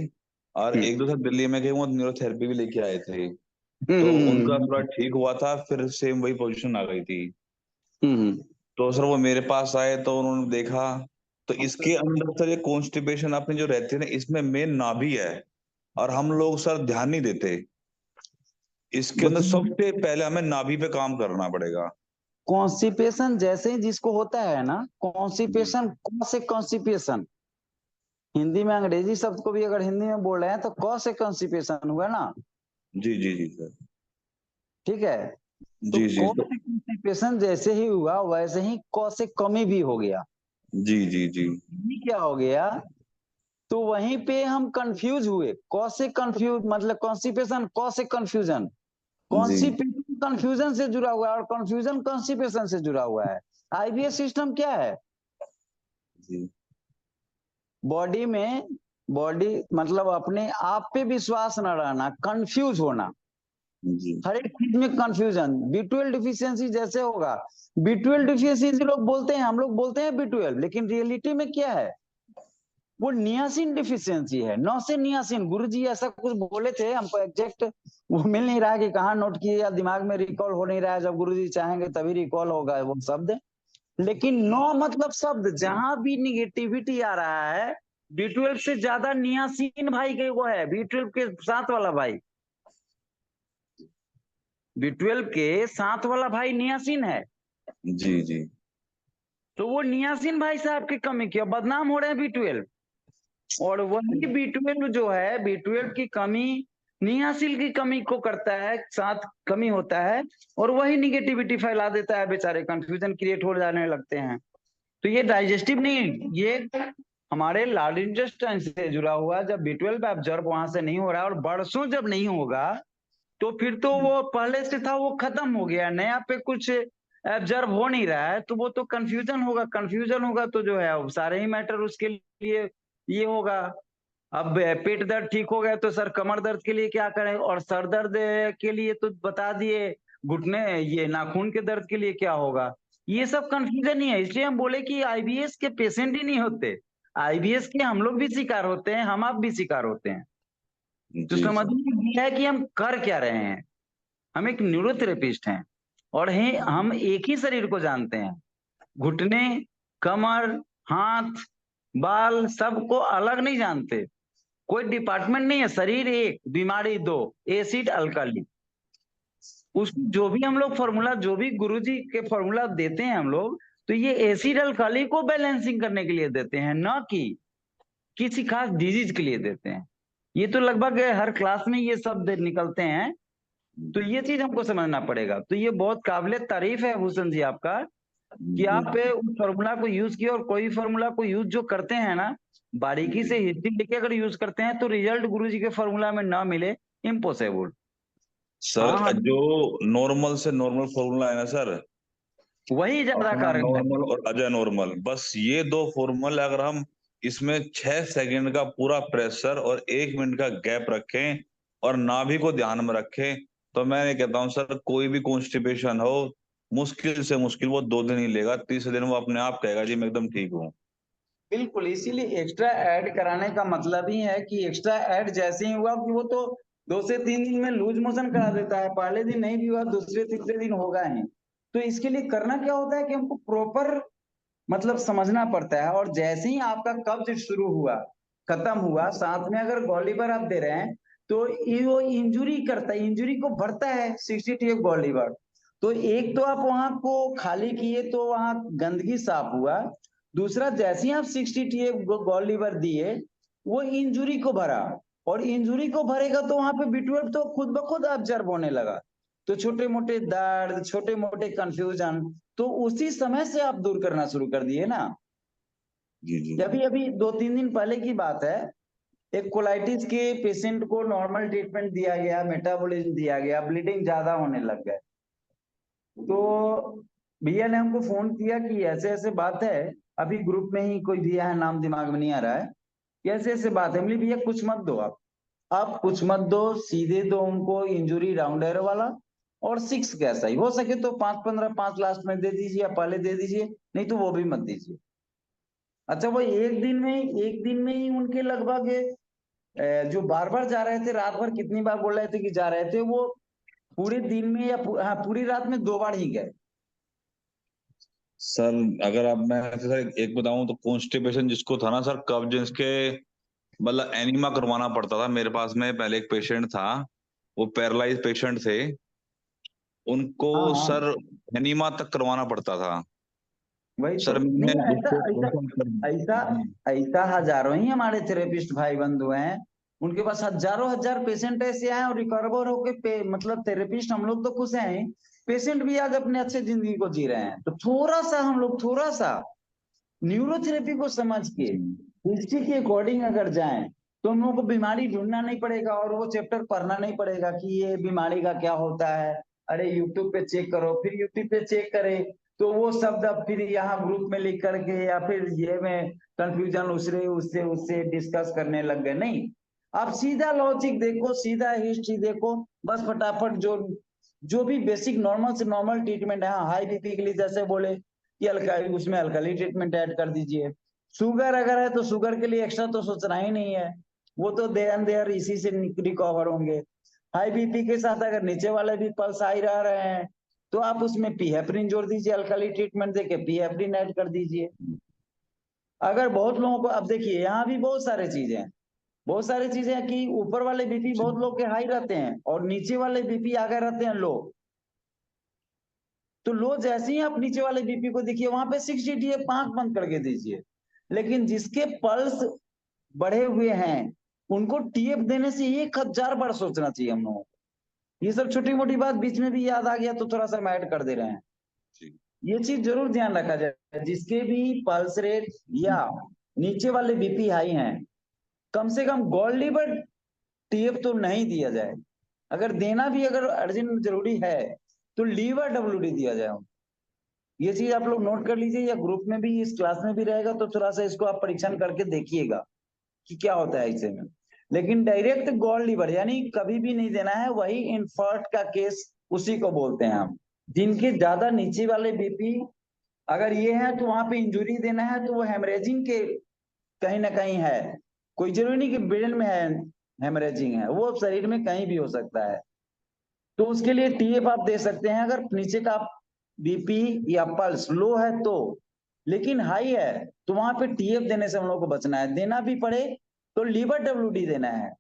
और हम्म। एक दो सर दिल्ली में गए, वो न्यूरोथेरेपी भी लेके आए थे। तो उनका थोड़ा हम्म। ठीक हुआ था, फिर सेम वही पोजीशन आ गई थी। हम्म। तो सर वो मेरे पास आए तो उन्होंने देखा, तो इसके अंदर सर ये कॉन्स्टिपेशन अपने जो रहती है ना, इसमें मेन नाभि है। और हम लोग सर ध्यान नहीं देते। इसके अंदर सबसे पहले हमें नाभि पे काम करना पड़ेगा। कॉन्स्टिपेशन जैसे ही जिसको होता है ना, जी कॉन्स्टिपेशन, कौन से कॉन्स्टिपेशन, हिंदी में अंग्रेजी शब्द को भी अगर हिंदी में बोल रहे हैं तो कौन से कॉन्स्टिपेशन हुआ ना। जी जी जी सर। ठीक है। तो जी जी कौन से कॉन्स्टिपेशन जैसे ही हुआ वैसे ही कौन से कमी भी हो गया। जी जी जी ये क्या हो गया, तो वहीं पे हम कंफ्यूज हुए। कौन से कंफ्यूज मतलब कॉन्स्टिपेशन, कौन से कंफ्यूजन, जी कॉन्स्टिपेशन कंफ्यूजन से जुड़ा हुआ है और कंफ्यूजन कॉन्स्टिपेशन से जुड़ा हुआ है। IBS सिस्टम क्या है, जी बॉडी में, बॉडी मतलब अपने आप पे विश्वास न रहना, कंफ्यूज होना, जी हर एक चीज में कंफ्यूजन। B12 डिफिशियंसी जैसे होगा, B12 डिफिशियंसी लोग बोलते हैं, हम लोग बोलते हैं B12, लेकिन रियलिटी में क्या है, वो नियासिन डिफिशियंसी है। नौ से नियासिन, गुरुजी ऐसा कुछ बोले थे, हमको एग्जैक्ट वो मिल नहीं रहा है कि कहाँ नोट किए या दिमाग में रिकॉल हो नहीं रहा है। जब गुरुजी चाहेंगे तभी रिकॉल होगा वो शब्द। लेकिन नौ मतलब शब्द, जहां भी निगेटिविटी आ रहा है B12 से ज्यादा नियासिन भाई के वो है, B12 के साथ वाला भाई, B12 के साथ वाला भाई नियासिन है। जी जी। तो वो नियासिन भाई साहब की कमी की बदनाम हो रहे हैं B12, और वही B12 जो है, B12 की कमी नियासिल की कमी को करता है, साथ कमी होता है, और वही निगेटिविटी फैला देता है, बेचारे कंफ्यूजन क्रिएट हो जाने लगते हैं। तो ये डाइजेस्टिव नहीं, ये हमारे लार्ज इंटेस्टाइन से जुड़ा हुआ, जब B12 ऑब्जर्व वहां से नहीं हो रहा है, और बरसों जब नहीं होगा, तो फिर तो वो पहले से था वो खत्म हो गया, नया पे कुछ ऑब्जर्व हो नहीं रहा है, तो वो तो कंफ्यूजन होगा, कंफ्यूजन होगा तो जो है अब सारे ही मैटर उसके लिए ये होगा। अब पेट दर्द ठीक हो गया तो सर कमर दर्द के लिए क्या करें, और सर दर्द के लिए तो बता दिए, घुटने ये नाखून के दर्द के लिए क्या होगा। ये सब कंफ्यूजन ही है, इसलिए हम बोले कि आईबीएस के पेशेंट ही नहीं होते, आईबीएस के हम लोग भी शिकार होते हैं, हम आप भी शिकार होते हैं। तो जी समझ है कि हम कर क्या रहे हैं। हम एक न्यूरोथेरेपिस्ट हैं, और हम एक ही शरीर को जानते हैं, घुटने, कमर, हाथ, बाल सबको अलग नहीं जानते, कोई डिपार्टमेंट नहीं है, शरीर एक, बीमारी दो, एसिड अल्कली। उस जो भी हम लोग फॉर्मूला, जो भी गुरुजी के फॉर्मूला देते हैं हम लोग, तो ये एसिड अल्कली को बैलेंसिंग करने के लिए देते हैं, न कि किसी खास डिजीज के लिए देते हैं। ये तो लगभग हर क्लास में ये सब निकलते हैं, तो ये चीज हमको समझना पड़ेगा। तो ये बहुत काबिल तारीफ है भूषण जी आपका, कि आप उस फॉर्मूला को यूज किए, और कोई फॉर्मूला को यूज जो करते हैं ना, बारीकी से हिस्ट्री लेके अगर यूज करते हैं, तो रिजल्ट गुरुजी के फॉर्मूला में ना मिले, इम्पॉसिबल। सर, जो नॉर्मल से नॉर्मल फॉर्मूला है ना सर, वही ज्यादा अपना कारण है। नॉर्मल और अजय नॉर्मल, बस ये दो फॉर्मूले अगर हम इसमें 6 सेकंड का पूरा प्रेशर और 1 मिनट का गैप रखें और नाभि को ध्यान में रखें, तो मैं ये कहता हूँ सर, कोई भी कॉन्स्टिपेशन हो, मुश्किल से मुश्किल वो 2 दिन ही लेगा, तीसरे दिन वो अपने आप कहेगा जी मैं एकदम ठीक हूँ। बिल्कुल, इसीलिए एक्स्ट्रा ऐड कराने का मतलब ही है कि एक्स्ट्रा ऐड जैसे ही हुआ कि वो तो 2 से 3 दिन में लूज मोशन करा देता है, पहले दिन नहीं भी हुआ, दूसरे तीसरे दिन होगा ही। तो इसके लिए करना क्या होता है कि हमको प्रॉपर मतलब समझना पड़ता है, और जैसे ही आपका कब्ज शुरू हुआ, खत्म हुआ, साथ में अगर गॉलीवर आप दे रहे हैं, तो वो इंजुरी करता है, इंजुरी को बढ़ता है 60 गॉलीवर। तो एक तो आप वहां को खाली किए तो वहां गंदगी साफ हुआ, दूसरा जैसे ही आप 60 गॉलीवर दिए, वो इंजुरी को भरा, और इंजुरी को भरेगा तो वहां पे B12 तो खुद ब खुद ऑब्जर्व होने लगा, तो छोटे मोटे दर्द, छोटे मोटे कंफ्यूजन, तो उसी समय से आप दूर करना शुरू कर दिए ना। जी जी। अभी अभी 2-3 दिन पहले की बात है, एक कोलाइटिस के पेशेंट को नॉर्मल ट्रीटमेंट दिया गया, मेटाबॉलिज्म दिया गया, ब्लीडिंग ज्यादा होने लग गए, तो भैया ने हमको फोन किया कि ऐसे ऐसे बात है, अभी ग्रुप में ही कोई दिया है, नाम दिमाग में नहीं आ रहा है, कैसे ऐसे बात है। बोली भैया कुछ मत दो, आप कुछ मत दो, सीधे दो उनको इंजुरी राउंड एरो वाला, और 6 कैसा ही हो सके तो 5-15 5 लास्ट में दे दीजिए, या पहले दे दीजिए, नहीं तो वो भी मत दीजिए। अच्छा, वो एक दिन में ही उनके लगभग जो बार बार जा रहे थे, रात भर कितनी बार बोल रहे थे कि जा रहे थे, वो पूरे दिन में या हाँ पूरी रात में 2 बार ही गए। सर अगर आप, मैं सर एक बताऊं तो कॉन्स्टिपेशन जिसको था ना सर, कब्ज इसके मतलब एनीमा करवाना पड़ता था। मेरे पास में पहले एक पेशेंट था, वो पैरालाइज पेशेंट थे, उनको हाँ हाँ, सर एनीमा तक करवाना पड़ता था। वही सर तो मैंने नहीं, ऐसा उसको ऐसा ऐसा ऐसा हजारों ही हमारे थेरेपिस्ट भाई बंधु हैं, उनके पास हजारों हजार पेशेंट ऐसे आए और रिकवर होके मतलब थेरेपिस्ट हम लोग तो खुश हैं, पेशेंट भी आज अपने अच्छे जिंदगी को जी रहे हैं। तो थोड़ा सा हम लोग थोड़ा सा न्यूरोथेरेपी को समझ के हिस्ट्री के अकॉर्डिंग अगर जाएं, तो हम लोगों को बीमारी ढूंढना नहीं पड़ेगा, और वो चैप्टर पढ़ना नहीं पड़ेगा कि ये बीमारी का क्या होता है, अरे यूट्यूब पे चेक करो, फिर यूट्यूब पे चेक करे तो वो शब्द अब फिर यहाँ ग्रुप में लिख करके, या फिर ये में कंफ्यूजन उससे उससे उससे डिस्कस करने लग गए। नहीं, आप सीधा लॉजिक देखो, सीधा हिस्ट्री देखो, बस फटाफट जो भी बेसिक नॉर्मल से नॉर्मल ट्रीटमेंट है, हाई बीपी के लिए जैसे बोले कि अल्काली, उसमें अल्काली ट्रीटमेंट ऐड कर दीजिए। शुगर अगर है तो शुगर के लिए एक्स्ट्रा तो सोचना ही नहीं है, वो तो देयर इसी से रिकवर होंगे। हाई बीपी के साथ अगर नीचे वाले भी पल्स आ ही रहे हैं, तो आप उसमें पीहेप्रिन जोड़ दीजिए, अल्काली ट्रीटमेंट देके पीहेप्रिन ऐड कर दीजिए। अगर बहुत लोगों को, अब देखिए यहाँ भी बहुत सारी चीजें हैं, बहुत सारी चीजें हैं कि ऊपर वाले बीपी बहुत लोग के हाई रहते हैं और नीचे वाले बीपी आगे रहते हैं लो। तो लो जैसे ही आप नीचे वाले बीपी को देखिए वहां पे 60 आंख बंद करके दीजिए। लेकिन जिसके पल्स बढ़े हुए हैं उनको टीएफ देने से 1000 बार सोचना चाहिए हम लोगों को। ये सब छोटी मोटी बात बीच में भी याद आ गया तो थोड़ा सा हम ऐड कर दे रहे हैं। ये चीज जरूर ध्यान रखा जाए, जिसके भी पल्स रेट या नीचे वाले बीपी हाई हैं कम से कम गोल्ड लीवर टीएफ तो नहीं दिया जाए। अगर देना भी अगर अर्जेंट जरूरी है तो लीवर डब्ल्यूडी दिया जाए। ये चीज आप लोग नोट कर लीजिए, या ग्रुप में भी इस क्लास में भी रहेगा तो थोड़ा सा इसको आप परीक्षण करके देखिएगा कि क्या होता है ऐसे में। लेकिन डायरेक्ट गोल्ड लीवर यानी कभी भी नहीं देना है, वही इन्फर्ट का केस उसी को बोलते हैं हम। जिनके ज्यादा नीचे वाले बीपी अगर ये है तो वहां पे इंजुरी देना है तो वो हेमरेजिंग के कहीं ना कहीं है, कोई जरूरी नहीं कि ब्रेन में है हेमरेजिंग है, वो शरीर में कहीं भी हो सकता है। तो उसके लिए टीएफ आप दे सकते हैं अगर नीचे का बीपी या पल्स लो है तो। लेकिन हाई है तो वहां पे टीएफ देने से हम लोग को बचना है। देना भी पड़े तो लीवर डब्ल्यूडी देना है।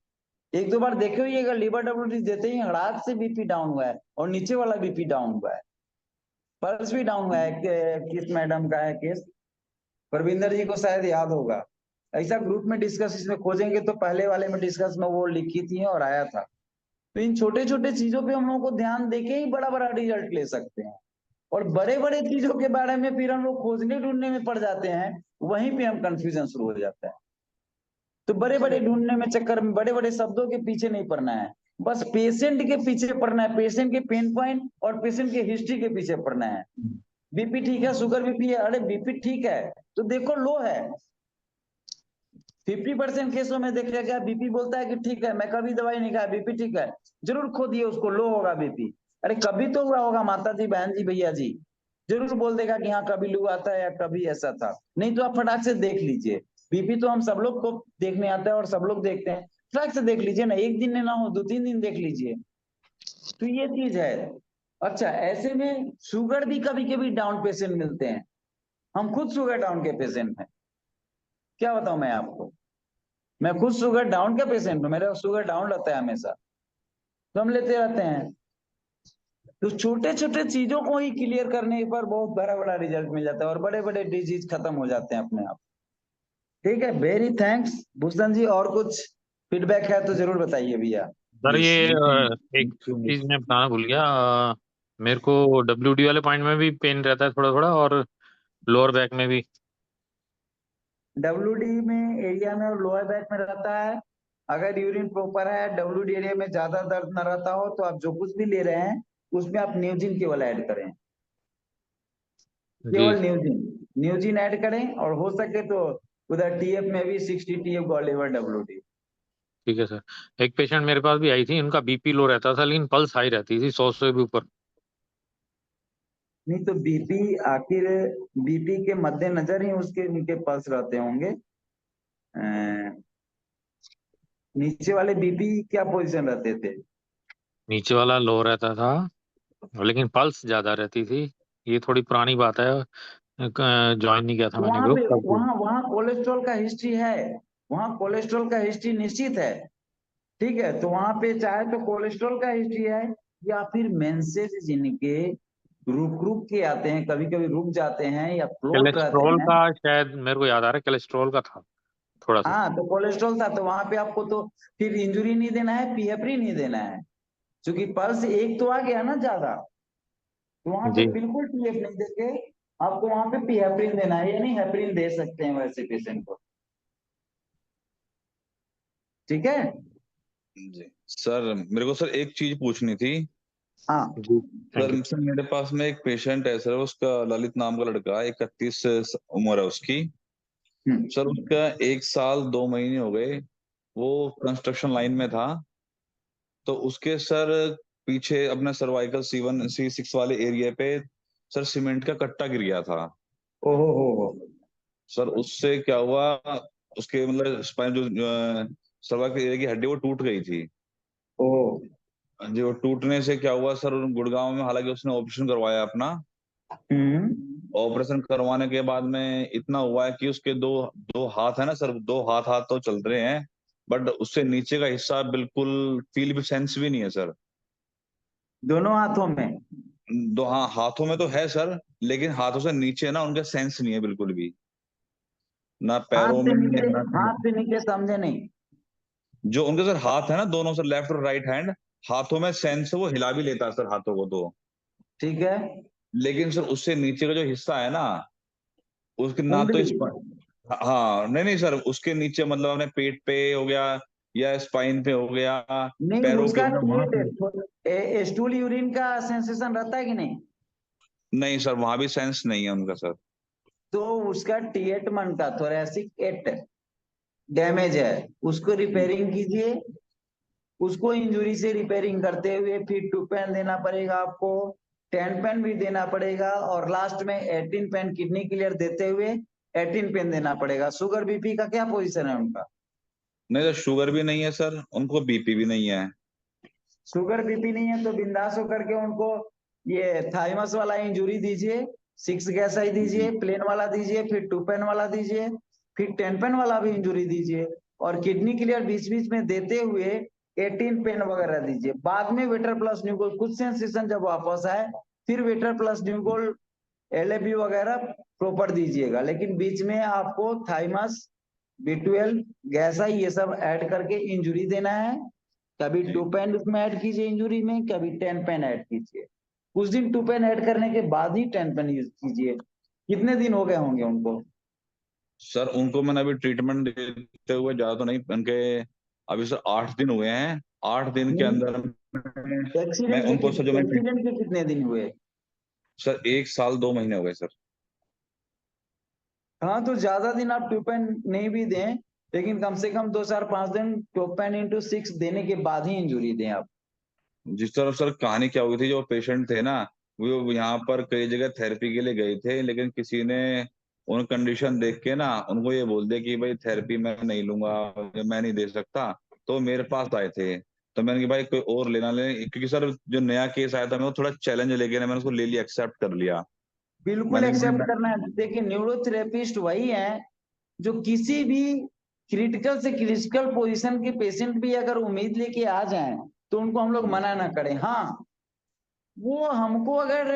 एक दो बार देखे हुए अगर लीवर डब्ल्यूडी देते ही हड़ाक से बीपी डाउन हुआ है और नीचे वाला बीपी डाउन हुआ है, पल्स भी डाउन हुआ है। किस मैडम का है केस, परविंदर जी को शायद याद होगा। ऐसा ग्रुप में डिस्कस इसमें खोजेंगे तो पहले वाले में डिस्कस में वो लिखी थी और आया था। तो इन छोटे छोटे चीजों पे हम लोग को ध्यान देके ही बड़ा बड़ा रिजल्ट ले सकते हैं। और बड़े बड़े चीजों के बारे में फिर हम लोग खोजने ढूंढने में पड़ जाते हैं, वहीं पे हम कंफ्यूजन शुरू हो जाता है। तो बड़े बड़े ढूंढने में चक्कर में बड़े बड़े शब्दों के पीछे नहीं पड़ना है, बस पेशेंट के पीछे पड़ना है, पेशेंट के पेन पॉइंट और पेशेंट के हिस्ट्री के पीछे पड़ना है। बीपी ठीक है, शुगर बीपी है, अरे बीपी ठीक है तो देखो लो है। 50% केसों में देखा गया बीपी बोलता है कि ठीक है मैं कभी दवाई नहीं खाया बीपी ठीक है, जरूर खो दिए उसको लो होगा बीपी। अरे कभी तो हुआ होगा माता जी बहन जी भैया जी, जरूर बोल देगा कि हाँ कभी लू आता है या कभी ऐसा था। नहीं तो आप फटाक से देख लीजिए, बीपी तो हम सब लोग को देखने आता है और सब लोग देखते हैं, फटाक से देख लीजिए ना, एक दिन में ना हो 2-3 दिन देख लीजिए। तो ये चीज है। अच्छा ऐसे में शुगर भी कभी कभी डाउन पेशेंट मिलते हैं, हम खुद शुगर डाउन के पेशेंट हैं, क्या बताऊं मैं आपको, मैं खुद शुगर डाउन का पेशेंट हूं, मेरा शुगर डाउन रहता है हमेशा, तो हम लेते रहते हैं। तो छोटे छोटे चीजों को ही क्लियर करने पर बहुत बड़ा बड़ा रिजल्ट मिल जाता है और बड़े बड़े डिजीज खत्म हो जाते हैं अपने आप। ठीक है, वेरी थैंक्स भूषण जी। और कुछ फीडबैक है तो जरूर बताइए भैया। सर ये एक चीज मैं बताना भूल गया, मेरे को डब्ल्यूडी वाले पॉइंट में भी पेन रहता है थोड़ा थोड़ा और लोअर बैक में भी। डब्ल्यूडी में एरिया में और लोअर बैक में रहता है। अगर यूरिन प्रॉपर है, डब्ल्यूडी एरिया में ज्यादा दर्द न रहता हो तो आप जो कुछ भी ले रहे हैं उसमें आप न्यूजिन केवल ऐड करें, केवल न्यूजिन ऐड करें। और हो सके तो उधर टीएफ में भी 60 टीएफ गॉलीवर डब्ल्यूडी। ठीक है सर। एक पेशेंट मेरे पास भी आई थी, उनका बीपी लो रहता था लेकिन पल्स हाई रहती थी 100 से भी ऊपर। नहीं तो बीपी आखिर बीपी के मद्देनजर ही उसके उनके पल्स रहते होंगे। नीचे वाले बीपी क्या पोजीशन रहते थे? नीचे वाला लो रहता था लेकिन पल्स ज्यादा रहती थी। ये थोड़ी पुरानी बात है, ज्वाइन नहीं किया था मैंने वहां ग्रुप पे तब से। वहां कोलेस्ट्रॉल का हिस्ट्री है, वहां कोलेस्ट्रॉल का हिस्ट्री निश्चित है। ठीक है, तो वहां पे चाहे तो कोलेस्ट्रॉल का हिस्ट्री है या फिर मेंसेस जिनके रुक रुक के आते हैं, कभी कभी रुक जाते हैं या फ्लोट रहते कोलेस्ट्रॉल हैं। का शायद मेरे को याद आ रहा है, कोलेस्ट्रॉल का था थोड़ा सा। हाँ तो कोलेस्ट्रॉल था तो वहां पे आपको तो फिर इंजुरी नहीं देना है, पीएफरी नहीं देना है, क्योंकि पल्स एक तो आ गया ना ज्यादा, तो वहां पे जी बिल्कुल पीएफ नहीं देके आपको वहां पे पीहेप्रिन देना है, यानी हेपरिन दे सकते हैं वैसे पेशेंट को। ठीक है जी सर, मेरे को सर एक चीज पूछनी थी। हाँ। जी थैंक यू। सर मेरे पास में एक पेशेंट है सर, उसका ललित नाम का लड़का, 31 उम्र है उसकी। सर उसका 1 साल 2 महीने हो गए, वो कंस्ट्रक्शन लाइन में था। तो उसके सर पीछे अपने सर्वाइकल C1 C6 वाले एरिया पे सर सीमेंट का कट्टा गिर गया था। ओहो हो। सर उससे क्या हुआ, उसके मतलब स्पाइन जो सर्वाइकल एरिया की हड्डी वो टूट गई थी। ओहो। जी वो टूटने से क्या हुआ सर, गुड़गांव में हालांकि उसने ऑपरेशन करवाया अपना, हम्म ऑपरेशन करवाने के बाद में इतना हुआ है कि उसके दो दो हाथ है ना सर, दो हाथ तो चल रहे हैं, बट उससे नीचे का हिस्सा बिल्कुल फील भी, सेंस भी नहीं है सर। दोनों हाथों में? दो, हाँ हाथों में तो है सर, लेकिन हाथों से नीचे ना उनका सेंस नहीं है बिल्कुल भी, ना पैरों में ना। हाथ से नीचे समझे नहीं? जो उनके सर हाथ है ना दोनों सर, लेफ्ट और राइट हैंड, हाथों में सेंस है, वो हिला भी लेता है सर हाथों को तो। ठीक है। लेकिन सर उससे नीचे का जो हिस्सा है ना, उसके ना तो उंगली? इस, हाँ नहीं नहीं सर, उसके नीचे मतलब अपने पेट पे हो गया या स्पाइन पे हो गया, नहीं, पैरों पे उसका हो गया, वहां पे स्टूल यूरिन का सेंसेशन रहता है कि नहीं? नहीं सर, वहां भी सेंस नहीं है उनका सर। तो उसका T8 मन का थोरेसिक 8 डैमेज है, उसको रिपेयरिंग कीजिए। उसको इंजुरी से रिपेयरिंग करते हुए फिर 2 पेन देना पड़ेगा आपको, 10 पेन भी देना पड़ेगा, और लास्ट में 18 पेन किडनी क्लियर देते हुए 18 पेन देना पड़ेगा। शुगर बीपी का क्या पोजीशन है उनका? नहीं सर, शुगर भी नहीं है सर, उनको बीपी भी नहीं है। शुगर बीपी नहीं है तो बिंदास होकर के उनको ये थाइमस वाला इंजुरी दीजिए, 6 गैस आई दीजिए, प्लेन वाला दीजिए, फिर 2 पेन वाला दीजिए, फिर 10 पेन वाला भी इंजुरी दीजिए, और किडनी क्लियर बीच बीच में देते हुए 18 पेन वगैरह दीजिए। बाद में वेटर प्लस न्यूगोल्ड कुछ सेंसेशन जब वापस आए फिर वेटर प्लस न्यूगोल्ड LAB वगैरह प्रॉपर दीजिएगा। लेकिन बीच में आपको थाइमस, B12, गैसा ये सब ऐड करके इंजुरी देना है। कभी 2 पेन उसमें ऐड कीजिए इंजुरी में, कभी 10 पेन ऐड कीजिए। कुछ दिन 2 पेन ऐड करने के बाद ही 10 पेन यूज कीजिए। कितने दिन हो गए होंगे उनको? सर उनको मैंने अभी ट्रीटमेंट देते हुए ज्यादा तो नहीं, उनके अभी सर 8 दिन हुए हैं। 8 दिन के अंदर मैं उनको सर, जो मैं एक्सीडेंट के कितने दिन हुए? सर 1 साल 2 महीने हो गए सर। हाँ, तो ज्यादा दिन आप 2 पेन नहीं भी दें, लेकिन कम से कम 2 4 5 दिन 2 पेन इंटू 6 देने के बाद ही इंजुरी दें आप। जिस तरह सर कहानी क्या हुई थी, जो पेशेंट थे ना, वो यहाँ पर कई जगह थेरेपी के लिए गए थे, लेकिन किसी ने उन कंडीशन देख के ना उनको ये बोल दिया कि भाई थेरेपी मैं नहीं लूंगा, मैं नहीं दे सकता। तो मेरे पास आए थे, तो मैंने कि भाई कोई और लेना ले, क्योंकि सर जो नया केस आया था मैं वो थोड़ा चैलेंज लेके ना मैंने उसको ले लिया, एक्सेप्ट कर लिया। बिल्कुल मैंने एक्सेप्ट करना है। देखिए, न्यूरोथेरेपिस्ट वही है जो किसी भी क्रिटिकल से क्रिटिकल पोजीशन के पेशेंट भी अगर उम्मीद लेके आ जाएं तो उनको हम लोग मना ना करें। हाँ, वो हमको अगर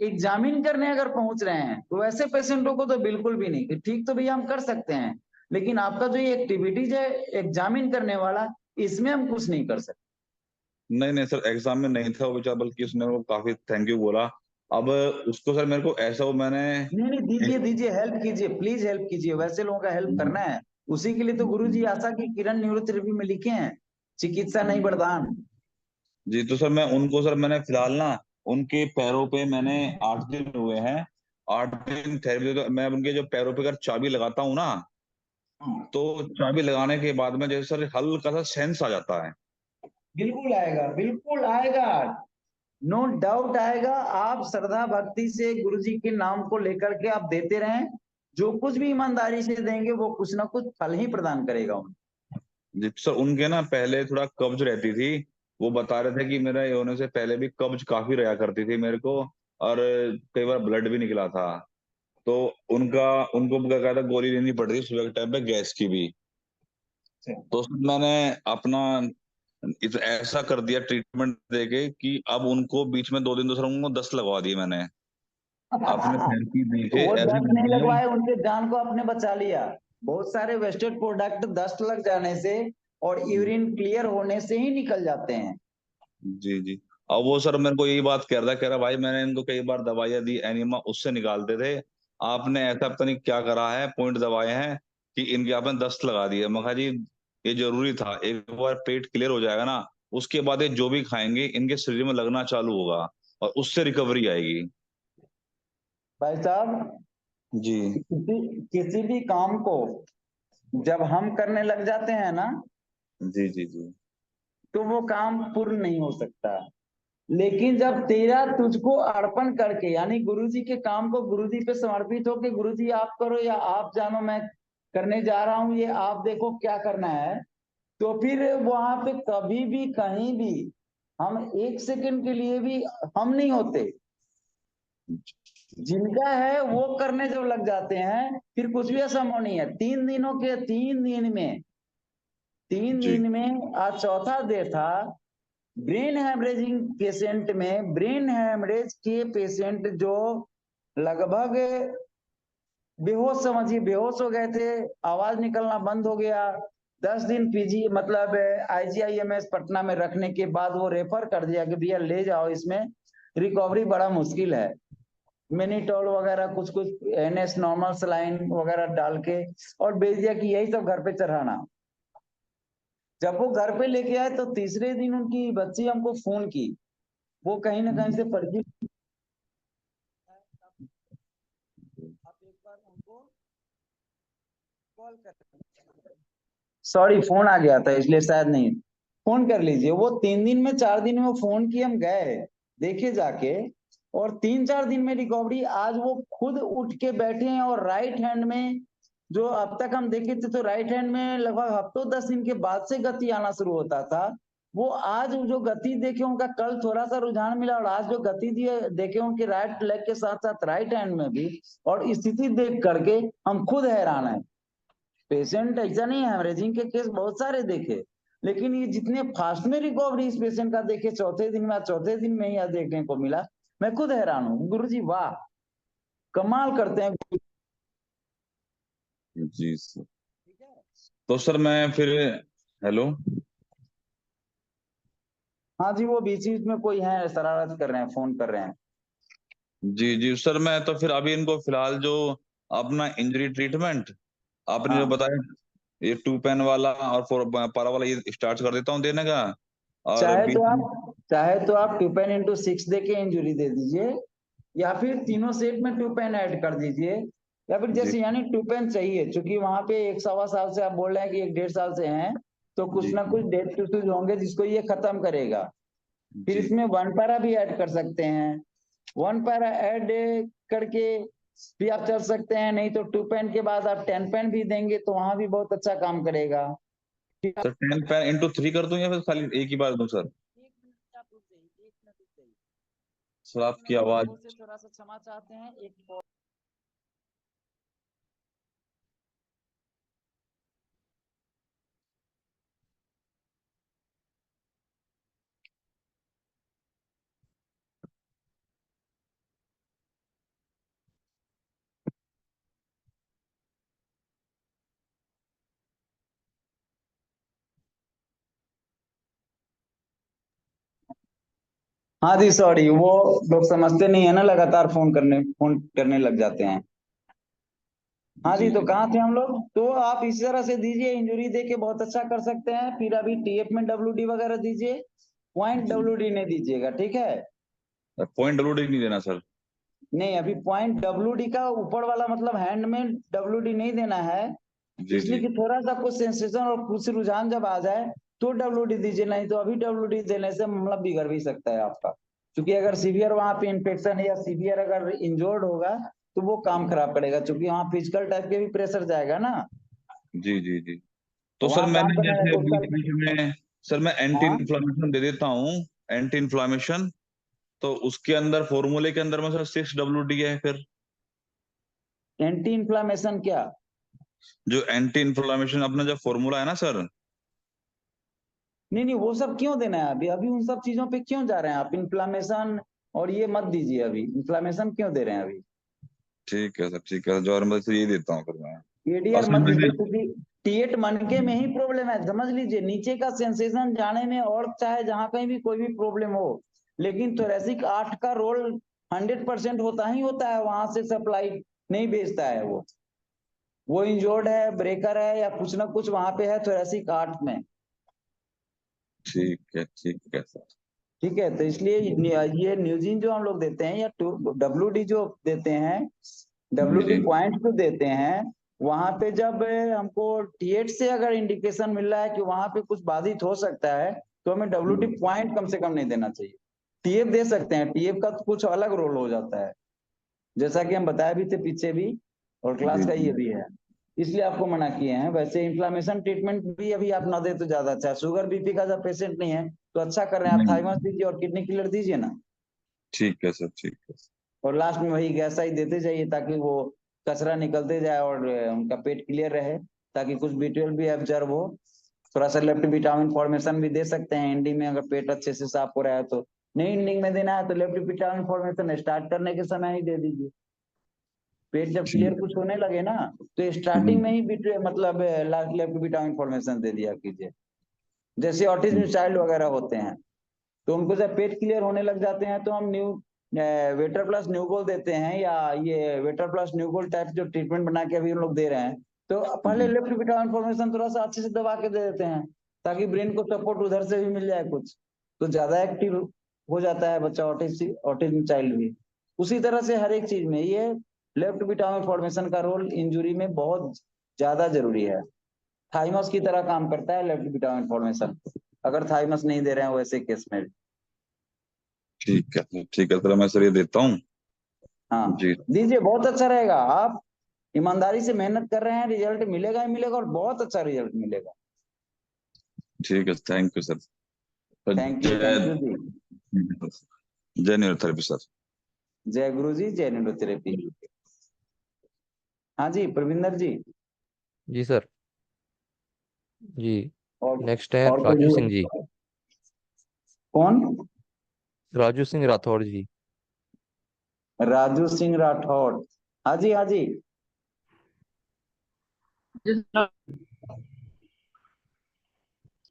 एग्जामिन करने अगर पहुंच रहे हैं तो ऐसे पेशेंटों को तो बिल्कुल भी नहीं कि ठीक तो भैया हम कर सकते हैं, लेकिन आपका जो ये एक्टिविटीज है एग्जामिन करने वाला, इसमें हम कुछ नहीं कर सकते। नहीं नहीं सर, एग्जाम में नहीं था वो बेचारा, बल्कि उसने वो काफी थैंक यू बोला। अब उसको सर मेरे को ऐसा, वो मैंने नहीं नहीं, दीजिए दीजिए, हेल्प कीजिए, प्लीज हेल्प कीजिए। वैसे लोगों का हेल्प करना है, उसी के लिए तो गुरुजी आशा की किरण न्यूरोथेरेपी में लिखे हैं, चिकित्सा नहीं वरदान। जी, तो सर मैं उनको सर मैंने फिलहाल ना उनके पैरों पे मैंने 8 दिन हुए हैं, 8 दिन थेरेपी, तो मैं उनके जो पैरों पे अगर चाबी लगाता हूँ ना, तो चाबी लगाने के बाद में जैसे सर हल्का सा सेंस आ जाता है। बिल्कुल आएगा, बिल्कुल आएगा, नो डाउट आएगा। आप श्रद्धा भक्ति से गुरुजी के नाम को लेकर के आप देते रहें, जो कुछ भी ईमानदारी से देंगे वो कुछ ना कुछ फल ही प्रदान करेगा उन्हें। जी सर, उनके ना पहले थोड़ा कब्ज रहती थी, वो बता रहे थे कि मेरा ये होने से पहले भी कब्ज काफी रहा करती थी मेरे को, और कई बार ब्लड भी निकला था। तो उनका उनको क्या कहता, गोली लेनी पड़ रही सुबह के टाइम पे गैस की भी। तो उसमें मैंने अपना ऐसा कर दिया ट्रीटमेंट देके कि अब उनको बीच में 2 दिन दूसरा उनको 10 लगवा दिए मैंने, अपने थेरेपी दे के वो ऐसे दस्त कर नहीं दिया। लगवाए, उनके जान को आपने बचा लिया। बहुत सारे वेस्टेड प्रोडक्ट दस्त लग जाने से और यूरिन क्लियर होने से ही निकल जाते हैं। जी जी। अब वो सर मेरे को यही बात कह रहा भाई मैंने इनको कई बार दवाइयाँ दी एनिमा, उससे निकालते थे, आपने ऐसा पता नहीं क्या करा है, पॉइंट दबाए हैं कि इनके आपने दस्त लगा दिए। मैं कहा जी ये जरूरी था, एक बार पेट क्लियर हो जाएगा ना, उसके बाद ये जो भी खाएंगे इनके शरीर में लगना चालू होगा और उससे रिकवरी आएगी। भाई साहब, जी किसी भी काम को जब हम करने लग जाते हैं ना, जी जी जी। तो वो काम पूर्ण नहीं हो सकता। लेकिन जब तेरा तुझको अर्पण करके, यानी गुरुजी के काम को गुरुजी पे समर्पित हो के गुरुजी आप करो या आप जानो, मैं करने जा रहा हूं, ये आप देखो क्या करना है, तो फिर वहां पे कभी भी कहीं भी हम 1 सेकंड के लिए भी हम नहीं होते। जिनका है वो करने जब लग जाते हैं फिर कुछ भी असंभव नहीं है। 3 जी दिन में आज चौथा डे था। ब्रेन हेमरेजिंग पेशेंट में, ब्रेन हेमरेज के पेशेंट जो लगभग बेहोश, समझिए बेहोश हो गए थे, आवाज निकलना बंद हो गया। 10 दिन पीजी मतलब IGIMS पटना में रखने के बाद वो रेफर कर दिया कि भैया ले जाओ, इसमें रिकवरी बड़ा मुश्किल है। मिनिटोल वगैरह कुछ कुछ NS नॉर्मल सलाइन वगैरह डाल के और भेज दिया कि यही सब घर पे चढ़ाना। जब वो घर पे लेके आए तो तीसरे दिन उनकी बच्ची हमको फोन की, वो कहीं ना कहीं से परिचित। आप एक बार उनको कॉल कर, सॉरी फोन आ गया था इसलिए शायद नहीं, फोन कर लीजिए। वो 3 दिन में 4 दिन में वो फोन किए, हम गए देखे जाके, और 3-4 दिन में रिकवरी। आज वो खुद उठ के बैठे हैं और राइट हैंड में, जो अब तक हम देखे थे तो राइट हैंड में लगभग हफ्तों 10 दिन के बाद से गति आना शुरू होता था, वो आज जो गति देखे उनका, कल थोड़ा सा रुझान मिला और आज जो गति दिए देखे उनके राइट लेग के साथ साथ राइट हैंड में भी, और स्थिति देख करके हम खुद हैरान है। पेशेंट ऐसा नहीं है, हेमरेजिंग के केस बहुत सारे देखे, लेकिन ये जितने फास्ट में रिकवरी इस पेशेंट का देखे चौथे दिन में ही देखने को मिला, मैं खुद हैरान हूँ। गुरुजी वाह, कमाल करते हैं। जी सर। तो सर मैं फिर, हेलो, हाँ जी, वो बीच बीच में कोई है शरारत कर रहे हैं, फोन कर रहे हैं। जी जी सर, मैं तो फिर अभी इनको फिलहाल जो अपना इंजरी ट्रीटमेंट आपने जो हाँ, बताया, ये 2 पेन वाला और 4 पारा वाला ये स्टार्ट कर देता हूँ देने का। और चाहे बीच तो में आप 2 पेन इंटू 6 दे के इंजुरी दे दीजिए, या फिर तीनों सेट में 2 पेन ऐड कर दीजिए, या फिर जी जैसे यानी 2 पेन चाहिए, क्योंकि वहां पे 1-1.25 साल से आप बोल रहे हैं कि 1-1.5 साल से हैं, तो कुछ जी ना कुछ डेथ इश्यूज होंगे जिसको ये खत्म करेगा। फिर जी इसमें 1 पैरा भी ऐड कर सकते हैं, 1 पैरा ऐड करके भी आप चल सकते हैं, नहीं तो 2 पेन के बाद आप 10 पेन भी देंगे तो वहां भी बहुत अच्छा काम करेगा। सर 10 पेन इंटू 3 कर दूं या फिर खाली एक ही बार दूं सर? 1 मिनट आप रुक जाइए, 1 मिनट रुक जाइए। सर आपकी मैं आवाज, आपको से थोड़ा सा क्षमा चाहते हैं, एक हाँ जी सॉरी, वो लोग समझते नहीं है ना, लगातार फोन करने लग जाते हैं। हाँ जी, जी तो जी कहाँ थे हम लोग? तो आप इस तरह से दीजिए, इंजरी दे के बहुत अच्छा कर सकते हैं। फिर अभी TF में WD वगैरह दीजिए, पॉइंट जी। WD नहीं दीजिएगा, ठीक है? पॉइंट डब्ल्यूडी नहीं देना सर? नहीं, अभी पॉइंट WD का ऊपर वाला मतलब हैंड में WD नहीं देना है, जी इसलिए जी कि थोड़ा सा कुछ सेंसेशन और कुछ रुझान जब आ जाए तो WD दीजिए, नहीं तो अभी WD देने से मामला बिगड़ भी सकता है आपका, क्योंकि अगर सीवियर वहां पे इन्फेक्शन है या सीवियर अगर इंजोर्ड होगा तो वो काम खराब करेगा, क्योंकि वहाँ फिजिकल टाइप के भी प्रेशर जाएगा ना, जी जी जी। तो सर वहां काम मैंने करने जैसे में बीच उसका। बीच में, सर मैं एंटी हाँ, इन्फ्लामेशन दे देता हूँ, एंटी इन्फ्लामेशन, तो उसके अंदर फॉर्मूले के अंदर में सर 6 WD है फिर? एंटी इन्फ्लामेशन क्या? जो एंटी इन्फ्लामेशन अपना जो फॉर्मूला है ना सर। नहीं नहीं, वो सब क्यों देना है अभी? अभी उन सब चीजों पे क्यों जा रहे हैं आप? इन्फ्लामेशन और ये मत दीजिए, अभी इन्फ्लामेशन क्यों दे रहे हैं अभी? ठीक है सर, ठीक है, जो मैं से ये देता हूँ फिर मैं। और ADR सर मत मैंने, दीजिए, क्योंकि T8 मनके में ही प्रॉब्लम है, समझ लीजिए। नीचे का सेंसेशन जाने में और चाहे जहां कहीं भी कोई भी प्रॉब्लम हो, लेकिन थोरेसिक 8 का रोल 100% होता ही होता है, वहां से सप्लाई नहीं भेजता है वो इंजोर्ड है, ब्रेकर है, या कुछ ना कुछ वहां पे है थोरेसिक 8 में। ठीक है सर। ठीक है, तो इसलिए ये न्यूजिन जो हम लोग देते हैं या WD जो देते हैं, जी WD जी पॉइंट जो देते हैं, वहां पे जब हमको T8 से अगर इंडिकेशन मिल रहा है कि वहां पे कुछ बाधित हो सकता है, तो हमें WD पॉइंट कम से कम नहीं देना चाहिए। TF दे सकते हैं, TF का तो कुछ अलग रोल हो जाता है, जैसा कि हम बताए भी थे पीछे भी, और क्लास जी का जी। ये भी है, इसलिए आपको मना किए हैं। वैसे इन्फ्लामेशन ट्रीटमेंट भी अभी आप ना दे तो ज्यादा अच्छा है। शुगर BP का जब पेशेंट नहीं है तो अच्छा कर रहे हैं आप, नहीं, थाइमस दीजिए और किडनी किलर दीजिए ना। ठीक है सर, ठीक है। और लास्ट में वही गैसा ही देते जाइए ताकि वो कचरा निकलते जाए और उनका पेट क्लियर रहे, ताकि कुछ B12 भी एब्जॉर्ब हो। थोड़ा सा लेफ्ट विटामिन फॉर्मेशन भी दे सकते हैं एंडिंग में, अगर पेट अच्छे से साफ हो रहा है तो। नहीं एंडिंग में देना है तो लेफ्ट विटामिन फॉर्मेशन स्टार्ट करने के समय ही दे दीजिए। पेट जब क्लियर कुछ होने लगे ना तो स्टार्टिंग में ही मतलब लेफ्ट विटामिन फॉर्मेशन दे दिया कीजिए। जैसे ऑटिज्म चाइल्ड वगैरह होते हैं तो उनको जब पेट क्लियर होने लग जाते हैं तो हम वेटर प्लस न्यूगोल देते हैं, या ये वेटर प्लस न्यूगोल टाइप जो ट्रीटमेंट बना के अभी हम लोग दे रहे हैं, तो पहले लेफ्ट विटामिन फॉर्मेशन थोड़ा सा अच्छे से दबा के दे देते हैं ताकि ब्रेन को सपोर्ट उधर से भी मिल जाए कुछ, तो ज्यादा एक्टिव हो जाता है बच्चा ऑटिज्म चाइल्ड भी। उसी तरह से हर एक चीज में ये लेफ्ट विटामिन फॉर्मेशन का रोल इंजुरी में बहुत ज्यादा जरूरी है। थाइमस की तरह काम करता है लेफ्ट विटामिन फॉर्मेशन, अगर थाइमस नहीं दे रहे हैं वैसे केस में। ठीक है सर, मैं सर ये देता हूँ। हाँ जी दीजिए, बहुत अच्छा रहेगा। आप ईमानदारी से मेहनत कर रहे हैं, रिजल्ट मिलेगा ही मिलेगा और बहुत अच्छा रिजल्ट मिलेगा। ठीक है, thank you sir. Thank you जी। जय न्यूरोथेरेपी सर। जय गुरु जी, जय न्यूरोथेरेपी। हाँ जी प्रविंदर जी। जी सर। जी और नेक्स्ट है और राजू कोई सिंह जी। कौन? राजू सिंह राठौड़ जी। राजू सिंह राठौड़। हाँ जी हाँ जी।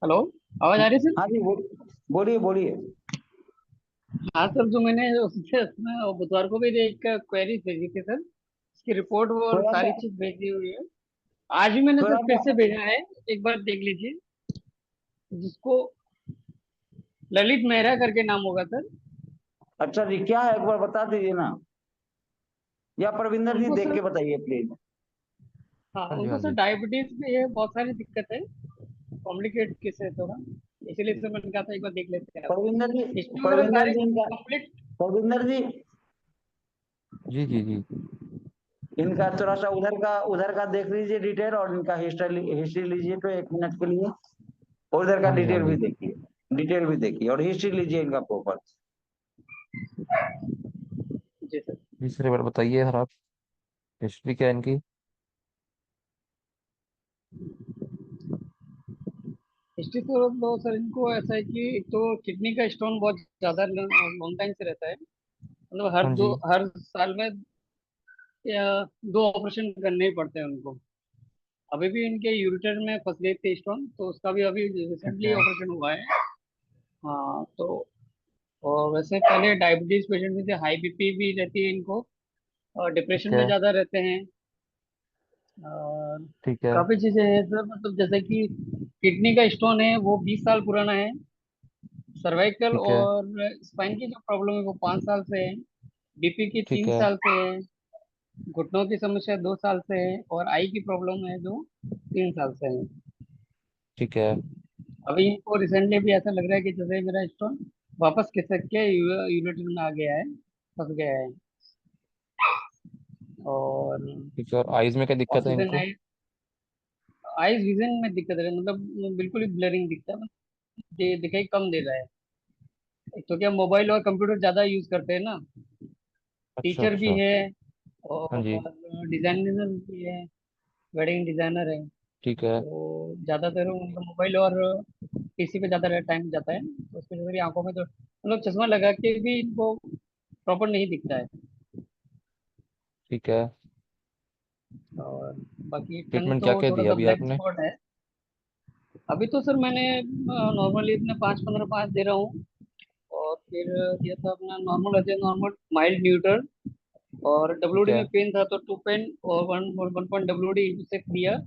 हेलो, आवाज आ रही है सर? हाँ जी बोलिए बोलिए। हाँ सर, जो मैंने उससे उसमें बुधवार को भी एक क्वेरी भेजी थी सर, उसकी रिपोर्ट और थोड़ा सारी सा चीज भेजी हुई है। आज भी मैंने थोड़ा सर फिर सा से भेजा है, एक बार देख लीजिए। जिसको ललित मेहरा करके नाम होगा सर। अच्छा जी, क्या है एक बार बता दीजिए ना, या प्रविंदर जी उनको देख सर, के बताइए प्लीज। हाँ हाँ जी उनको हाँ सर जी। डायबिटीज भी है, बहुत सारी दिक्कत है, कॉम्प्लिकेट केस है थोड़ा, इसलिए सर मैंने कहा था एक बार देख लेते हैं। आप हिस्ट्री वगैरह प्रविंदर सारे जी इनका कंप्लीट। प्रविंदर जी जी जी जी। इनका थोड़ा सा उधर का देख लीजिए डिटेल, और इनका हिस्ट्री लीजिए तो 1 मिनट के लिए, और उधर का हाँ जी हाँ जी। डिटेल भी देखिए और हिस्ट्री लीजिए इनका प्रॉपर। जी सर। जी सर एक बार बताइए सर आप, हिस्ट्री क्या है इनकी? हिस्ट्री तो सर इनको ऐसा है कि एक तो किडनी का स्टोन बहुत ज्यादा लॉन्ग टाइम से रहता है, मतलब हाँ जी। हर साल में या 2 ऑपरेशन करने ही पड़ते हैं उनको। अभी भी इनके यूरिटर में फंस गए थे स्टोन, तो उसका भी अभी ठीक रिसेंटली है। ऑपरेशन हुआ है। हाँ तो, और वैसे पहले डायबिटीज पेशेंट भी थे, हाई बीपी भी रहती है इनको, और ठीक डिप्रेशन में है। ज्यादा रहते हैं, और ठीक है। काफी चीजें हैं सर, मतलब जैसे कि किडनी का स्टोन है वो 20 साल पुराना है, सर्वाइकल ठीक है। और स्पाइन की जो प्रॉब्लम है वो 5 साल से है, बीपी की ठीक तीन है। साल से है, घुटनों की समस्या 2 साल से है, और आई की प्रॉब्लम है जो 3 साल से है। ठीक है। अभी इनको रिसेंटली भी ऐसा लग रहा है कि जैसे मेरा स्टोन वापस खिसक के यूनिट में आ गया है, फंस गया है। और ठीक है। और आइज में क्या दिक्कत है ऑक्सीजन इनको? है, आईज विजन में दिक्कत है, मतलब बिल्कुल ही ब्लरिंग दिखता है, दिखाई कम दे रहा है। एक तो क्या मोबाइल और कंप्यूटर ज्यादा यूज करते हैं ना, अच्छा टीचर भी अच्छा। है हाँ और जी। डिजाइनर भी है, वेडिंग डिजाइनर है, ठीक है। तो ज्यादातर उनका मोबाइल और पीसी पे ज्यादा टाइम जाता है, तो उसकी वजह से आंखों में तो मतलब चश्मा लगा के भी इनको प्रॉपर नहीं दिखता है। ठीक है। और बाकी ठंड ट्रीटमेंट तो क्या क्या थोड़ा दिया सा अभी ब्लैक आपने? स्पॉट है। अभी तो सर मैंने नॉर्मली अपने 5-15 5 दे रहा हूँ, और फिर दिया था अपना normal Ajay normal mild neutral, और ठीक डब्ल्यूडी है। में पेन था तो 2 पेन और 1 डब्ल्यूडी से दिया,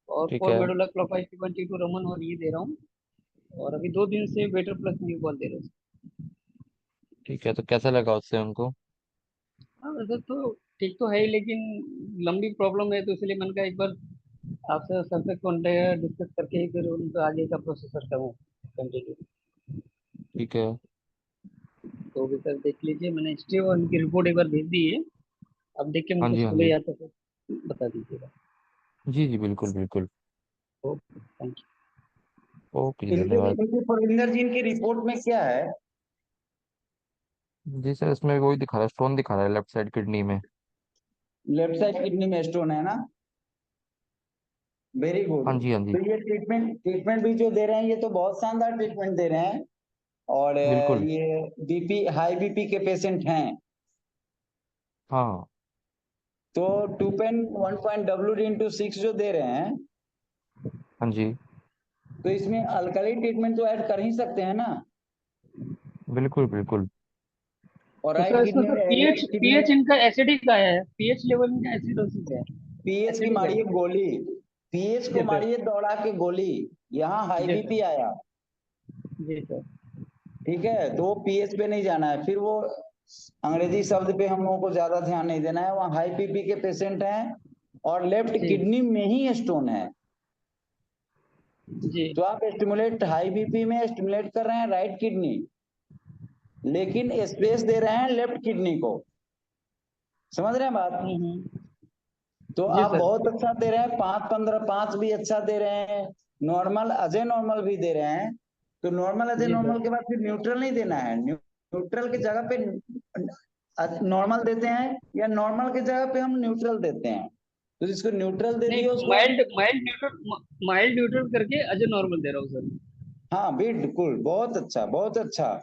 और ठीक 4 है। मेडोला क्लोफाइड 22 रमन, और ये दे रहा हूँ। और अभी 2 दिन से बेटर प्लस न्यू बॉल दे रहे हैं। ठीक है, तो कैसा लगा उससे उनको? हाँ वैसे तो ठीक तो है ही, लेकिन लंबी प्रॉब्लम है तो इसलिए मैंने कहा एक बार आपसे सर से कॉन्टेक्ट डिस्कस करके ही फिर उनका आगे का प्रोसेस करता हूँ कंटिन्यू। ठीक है। तो भी सर देख लीजिए, मैंने हिस्ट्री और उनकी रिपोर्ट एक बार भेज दी है, अब देख के हाँ मुझको जी हाँ सुबह जी। या तो फिर बता दीजिएगा। जी जी बिल्कुल बिल्कुल। ओके, थैंक ओके जी इनके धन्यवाद। प्रविंदर जी इनकी रिपोर्ट में क्या है? जी सर, इसमें वही दिखा रहा है, स्टोन दिखा रहा है लेफ्ट साइड किडनी में। लेफ्ट साइड किडनी में स्टोन है ना? Very good. हाँ जी, हाँ जी। तो ये ट्रीटमेंट भी जो दे रहे हैं ये तो बहुत शानदार ट्रीटमेंट दे रहे हैं। और बिल्कुल। ये बीपी, हाई बीपी के पेशेंट हैं हाँ तो 2 पेन 1.WD/6 जो दे रहे हैं, हाँ जी, तो इसमें अल्कली ट्रीटमेंट तो ऐड कर ही सकते हैं ना। बिल्कुल बिल्कुल। और तो राइट सर इसमें किडनी तो पीएच लेफ्ट किडनी पीएच इनका एसिडिक आया है, पीएच लेवल इनका एसिडोसिस है, पीएच की एसिडिक है। मारिए गोली, पीएच को जी सर, मारिए दौड़ा के गोली। यहाँ हाई जी बीपी सर, आया, जी सर, ठीक है, तो पीएच पे नहीं जाना है। फिर वो अंग्रेजी शब्द पे हम लोगों को ज्यादा ध्यान नहीं देना है। वहाँ हाई बीपी के पेशेंट हैं और लेफ्ट जी किडनी में ही स्टोन है, जी तो आप स्टिमुलेट, हाई बीपी में स्टिमुलेट कर रहे हैं राइट किडनी, लेकिन स्पेस दे रहे हैं लेफ्ट किडनी को। समझ रहे हैं बात? तो जी आप सर, बहुत अच्छा दे रहे हैं, 5-15-5 भी अच्छा दे रहे हैं, नॉर्मल अजय नॉर्मल भी दे रहे हैं। तो normal Ajay ji sir, normal के बाद फिर न्यूट्रल नहीं देना है, न्यूट्रल की जगह पे नॉर्मल देते हैं, या नॉर्मल की जगह पे हम न्यूट्रल देते हैं। तो जिसको न्यूट्रल दे नहीं दिया उसको, माइल्ड न्यूट्रल करके अजय नॉर्मल दे रहा हूँ सर। हाँ बिल्कुल, बहुत अच्छा बहुत अच्छा।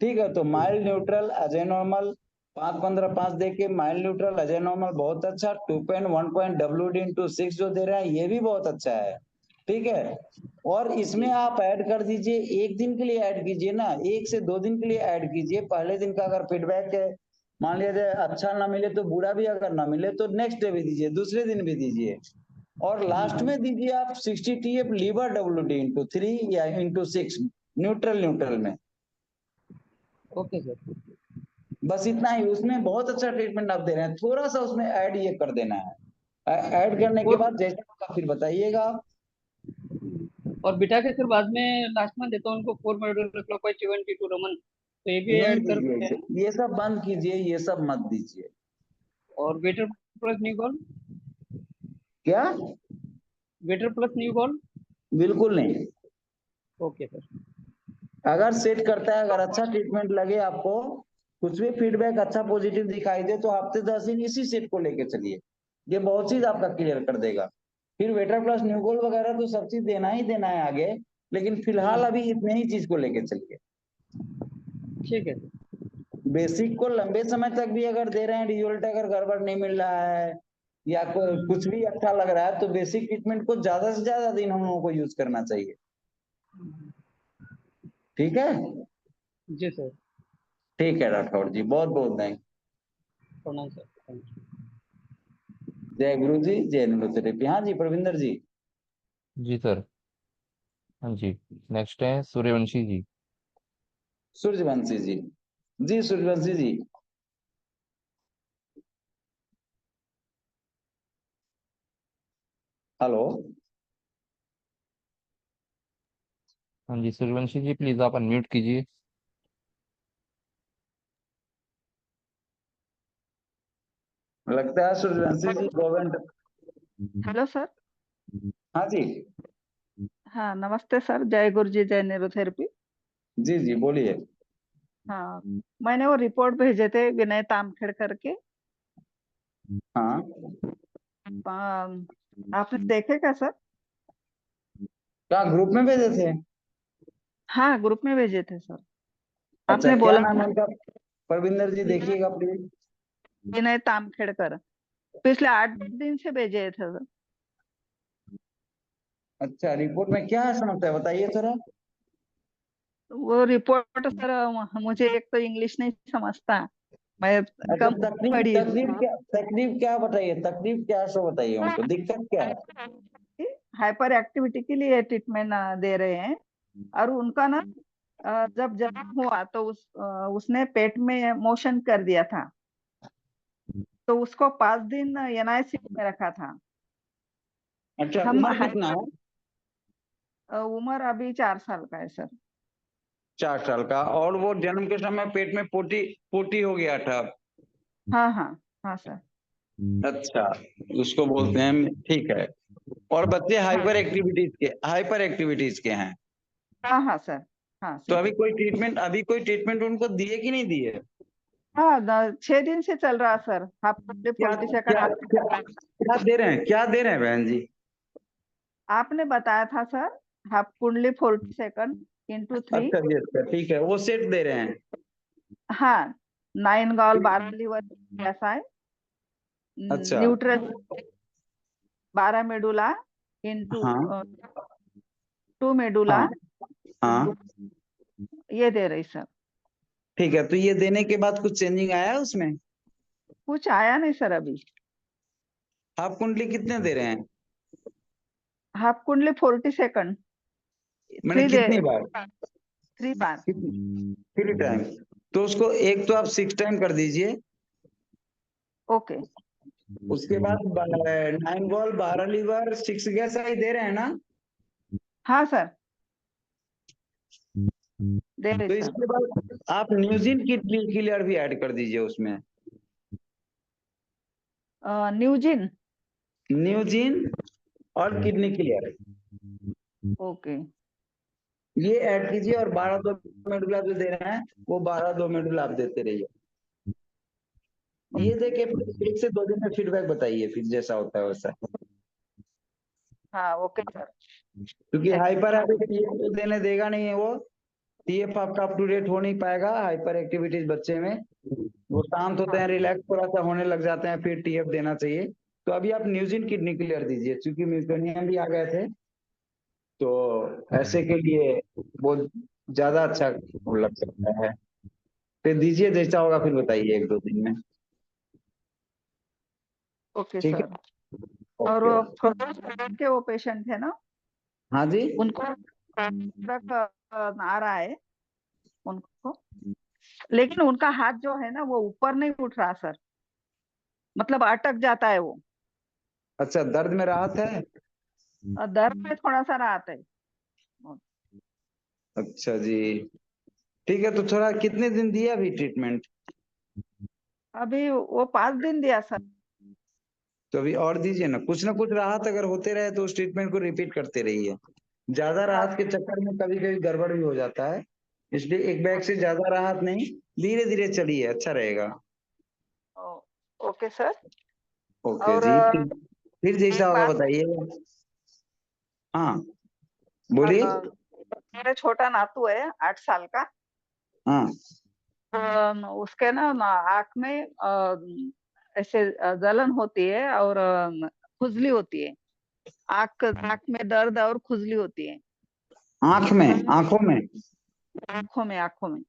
ठीक है, तो माइल्ड न्यूट्रल अजय नॉर्मल 5-15-5 दे के माइल्ड न्यूट्रल अजय नॉर्मल बहुत अच्छा। 2 पेन 1.WD/6 जो दे रहा है ये भी बहुत अच्छा है। ठीक है, और इसमें आप ऐड कर दीजिए, एक दिन के लिए ऐड कीजिए ना, 1 से 2 दिन के लिए ऐड कीजिए। पहले दिन का अगर फीडबैक है, मान लिया जाए अच्छा ना मिले तो बुरा भी, अगर ना मिले तो नेक्स्ट डे भी दीजिए, दूसरे दिन भी दीजिए। और लास्ट में दीजिए आप 60 TF लीवर WD/3 या *6 न्यूट्रल न्यूट्रल में। ओके सर, बस इतना ही, उसमें बहुत अच्छा ट्रीटमेंट आप दे रहे हैं। थोड़ा सा उसमें ऐड ये कर देना है, ऐड करने के और बाद जैसा होगा फिर बताइएगा आप। और बिठा के फिर बाद में लास्ट में देता हूँ उनको 4 मॉड्यूलर क्लॉकवाइज 72 रमन, तो ये भी नहीं ऐड कर दीजिए देते इसे, हैं। ये सब बंद कीजिए, ये सब मत दीजिए। और वेटर प्लस न्यू कॉल, क्या? Waiter plus new call. बिल्कुल नहीं। ओके सर, अगर सेट करता है, अगर अच्छा ट्रीटमेंट लगे आपको, कुछ भी फीडबैक अच्छा पॉजिटिव दिखाई दे, तो हफ्ते 10 दिन इसी सेट को लेके चलिए, ये बहुत चीज आपका क्लियर कर देगा। फिर वेटर प्लस न्यूगोल वगैरह तो सब चीज देना ही देना है आगे, लेकिन फिलहाल अभी इतने ही चीज को लेके चलिए। ठीक है सर, बेसिक को लंबे समय तक भी अगर दे रहे हैं, रिजल्ट अगर गड़बड़ नहीं मिल रहा है या कुछ भी अच्छा लग रहा है, तो बेसिक ट्रीटमेंट को ज्यादा से ज्यादा दिन हम लोगों को यूज करना चाहिए। ठीक है, जी सर, ठीक है राठौर जी, बहुत बहुत थैंक। प्रणाम सर, थैंक यू। जय गुरु जी, जय न्यूरोथेरेपी। हाँ जी प्रविंदर जी। जी सर, हाँ जी। नेक्स्ट है सूर्यवंशी जी। सूर्यवंशी जी, जी सूर्यवंशी जी। हेलो, हाँ जी सूर्यवंशी जी, प्लीज आप अनम्यूट कीजिए। लगता है सूर्यवंशी जी गवर्नमेंट। Hello sir. हाँ जी, हाँ नमस्ते सर, जय गुरु जी, जय न्यूरोथेरेपी। जी जी बोलिए। हाँ, मैंने वो रिपोर्ट भेजे थे विनय तामखेड़ के। हाँ, आपने देखे क्या सर? क्या ग्रुप में भेजे थे? हाँ ग्रुप में भेजे थे सर। अच्छा, आपने क्या बोला नाम है था उनका? प्रविंदर जी देखिएगा प्लीज। विनय तामखेड़, पिछले 8 दिन से भेजे थे सर। अच्छा, रिपोर्ट में क्या है समस्या बताइए थोड़ा। वो रिपोर्ट सर, मुझे एक तो इंग्लिश नहीं समझता, मैं अच्छा, कम तकलीफ पढ़ी तकलीफ क्या, तकलीफ क्या बताइए, तकलीफ क्या सो बताइए उनको, दिक्कत क्या है? हाइपर एक्टिविटी के लिए ट्रीटमेंट दे रहे हैं। और उनका ना जब जन्म हुआ तो उसने पेट में मोशन कर दिया था, तो उसको 5 दिन एनआईसी में रखा था। अच्छा, हम उम्र कितना है? उम्र अभी 4 साल का है सर। 4 साल का, और वो जन्म के समय पेट में पोटी पोटी हो गया था? हाँ हाँ हाँ सर। अच्छा, उसको बोलते हैं, ठीक है। और बच्चे हाइपर एक्टिविटीज के हैं? हाँ हाँ सर। हाँ तो सर। अभी कोई ट्रीटमेंट उनको दिए कि नहीं दिए? हाँ 6 दिन से चल रहा सर। हाफ कुंडली क्या 40 क्या सेकंड क्या क्या दे रहे हैं, क्या दे रहे हैं बहन जी? आपने बताया था सर। हाफ कुंडली 40 सेकंड इंटू 3। अच्छा जी, अच्छा ठीक है, वो सेट दे रहे हैं। हाँ 9 गॉल 12 लीवर ऐसा है। अच्छा न्यूट्रल 12 मेडुला इंटू हाँ 2 मेडुला हाँ हाँ ये दे रही सर। ठीक है, तो ये देने के बाद कुछ चेंजिंग आया है उसमें? कुछ आया नहीं सर अभी। हाफ कुंडली कितने दे रहे हैं? हाफ कुंडली 40 सेकंड मैंने 3 कितनी बार? 3 बार। कितनी 3 टाइम? तो उसको एक तो आप 6 टाइम कर दीजिए। ओके उसके बाद 9 बॉल 12 लीवर 6 गैस ही दे रहे हैं ना? हाँ सर दे तो रही सर। इसके बाद आप न्यूजिन किडनी किलर भी ऐड कर दीजिए उसमें। न्यूजिन न्यूजिन और किडनी क्लियर ओके ये ऐड कीजिए, और 12 2 मेडुला जो दे रहे हैं वो 12 2 मेडुला आप देते रहिए। ये देके 1 से 2 दिन में फीडबैक बताइए, फिर जैसा होता है वैसा। हाँ ओके सर। क्योंकि हाइपर एक्टिविटी देने देगा नहीं है वो। टीएफ आपका अप टू डेट हो नहीं पाएगा हाइपर एक्टिविटीज बच्चे में। वो शांत होते हैं, रिलैक्स थोड़ा सा होने लग जाते हैं, फिर टीएफ देना चाहिए। तो अभी आप न्यूजिन किडनी क्लियर दीजिए, क्योंकि म्यूकोनियम भी आ गए थे, तो ऐसे के लिए बहुत ज्यादा अच्छा लग सकता है। फिर दीजिए, जैसा होगा फिर बताइए 1 2 दिन में। ओके ठीक है, सर। और ओके वो ओके। फ्लोरोसेंट के वो पेशेंट है ना, हाँ जी, उनको आ रहा है उनको, लेकिन उनका हाथ जो है ना वो ऊपर नहीं उठ रहा सर, मतलब अटक जाता है वो। अच्छा दर्द में राहत है? और दर्द में थोड़ा सा राहत है। अच्छा जी, ठीक है। तो थोड़ा कितने दिन दिया अभी ट्रीटमेंट? अभी वो 5 दिन दिया सर। तो अभी और दीजिए ना कुछ राहत अगर होते रहे तो उस ट्रीटमेंट को रिपीट करते रहिए। ज्यादा राहत के चक्कर में कभी कभी गड़बड़ भी हो जाता है, इसलिए एक बैग से ज्यादा राहत नहीं, धीरे धीरे चलिए, अच्छा रहेगा। Okay sir. ओके और जी, फिर जैसा एक होगा बात बताइए। हाँ बोलिए। मेरा छोटा नातू है 8 साल का। हाँ उसके ना आँख में ऐसे जलन होती है और खुजली होती है। आँख में दर्द और खुजली होती है। आंख में, आंखों में? आंखों में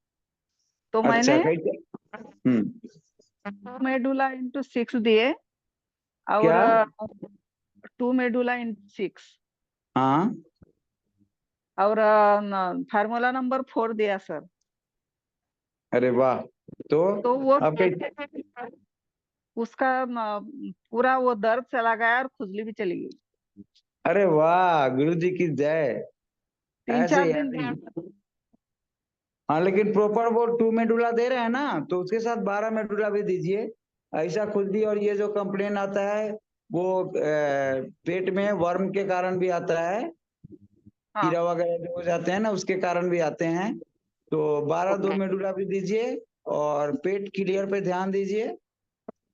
तो अच्छा मैंने कैसे? 2 मेडुला इंटू 6 दिए और क्या? 2 मेडुला इंटू 6 हाँ और फार्मूला नंबर 4 दिया सर। अरे वाह, तो तो वो अब कैसे? उसका पूरा वो दर्द चला गया और खुजली भी चली गई। अरे वाह, गुरु जी की जय। 3 ऐसे 4 ही दिन ऐसे ही। हाँ लेकिन प्रॉपर वो 2 मेडुला दे रहे हैं ना, तो उसके साथ 12 मेडुला भी दीजिए। ऐसा खुजली और ये जो कंप्लेन आता है वो पेट में वर्म के कारण भी आता है, कीड़ा वगैरह जो हो जाते हैं ना उसके कारण भी आते हैं। तो 12 2 मेडुला भी दीजिए, और पेट क्लियर पे ध्यान दीजिए,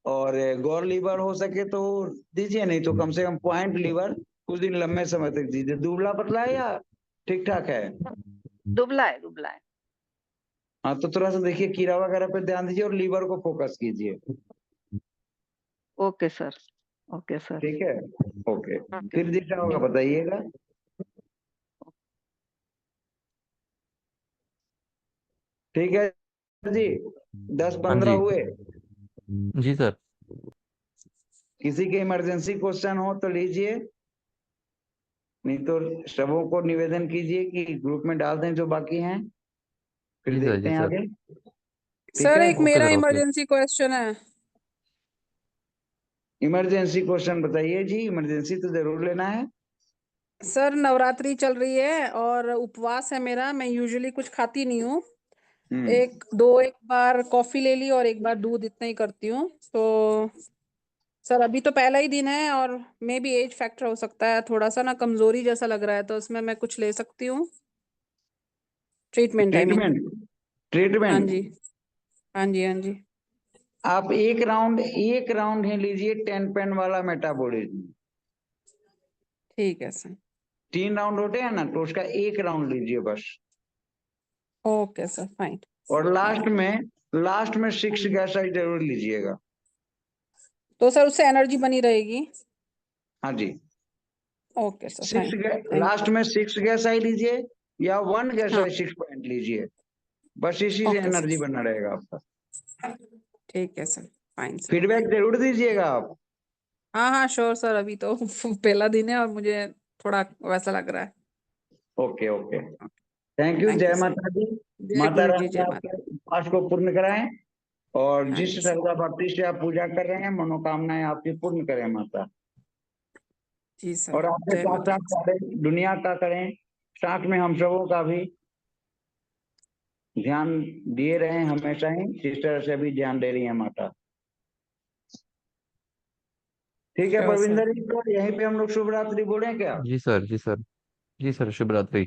और गौर लीवर हो सके तो दीजिए, नहीं तो कम से कम पॉइंट लीवर कुछ दिन लंबे समय तक दीजिए। दुबला पतला है या ठीक ठाक है? दुबला है दुबला है। हाँ तो थोड़ा सा देखिए, कीड़ा वगैरह पे ध्यान दीजिए और लीवर को फोकस कीजिए। Okay sir. Okay sir. ठीक है, ओके। फिर जैसा होगा बताइएगा। ठीक है जी, 10 हाँ 15 जी। हुए। जी सर। किसी के इमरजेंसी क्वेश्चन हो तो लीजिए, नहीं तो सबों को निवेदन कीजिए कि ग्रुप में डाल दें जो बाकी हैं, फिर जी सर। देखते जी हैं सर। आगे। ठीक सर है, एक ओके मेरा सर। ओके। इमरजेंसी क्वेश्चन है। इमरजेंसी क्वेश्चन बताइए जी, इमरजेंसी तो जरूर लेना है। सर नवरात्रि चल रही है और उपवास है मेरा, मैं यूजुअली कुछ खाती नहीं हूँ। एक बार कॉफी ले ली और एक बार दूध, इतना ही करती हूँ। तो सर अभी तो पहला ही दिन है और मे बी एज फैक्टर हो सकता है, थोड़ा सा ना कमजोरी जैसा लग रहा है, तो उसमें मैं कुछ ले सकती हूँ? Treatment I mean. ट्रीटमेंट हाँ ट्रीटमेंट जी। हाँ जी। हाँ जी। आप एक राउंड ही लीजिए 10 पेन वाला मेटाबॉलिज्म। ठीक है सर। 3 राउंड होते हैं ना, तो उसका 1 राउंड लीजिए बस। Okay sir, fine. और लास्ट में 6 गैसाइड जरूर लीजिएगा। तो सर उससे एनर्जी बनी रहेगी? हाँ जी, ओके सर, फाइन। लास्ट में 6 गैसाइड लीजिए या 1 हाँ, गैसाइड 6 पॉइंट लीजिए, बस इसी से ओके एनर्जी सर, बना रहेगा आपका। ठीक है सर, फाइन सर। फीडबैक जरूर दीजिएगा आप। हाँ हाँ श्योर सर, अभी तो पहला दिन है और मुझे थोड़ा वैसा लग रहा है। Okay okay, thank you. Thank जय यू सर। माता दी। जय माता गुरु जी, रानी जय आपके माता। उपवास को पूर्ण कराएं, और हाँ जिस जी सर। श्रद्धा भक्ति से आप पूजा कर रहे हैं, मनोकामनाएं आपकी पूर्ण करें माता। जी सर, और आपके जय साथ माता। साथ सारे दुनिया का करें, साथ में हम सबों का भी ध्यान दिए रहें हमेशा ही, जिस तरह से भी ध्यान दे रही है माता। ठीक है श्योर सर। परविंदर जी, तो यहीं पे हम लोग शुभ रात्रि बोले क्या? जी सर, जी सर, जी सर, शुभ रात्रि।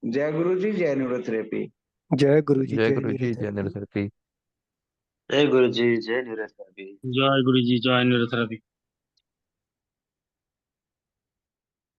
जय गुरु जी, जय निवृत्ति। जय गुरु जी, जय जय गुरु जी, जय निरंतर। निरंतर। जय गुरु जी, जय निरंतर। जय गुरु जी, जय निरंतर।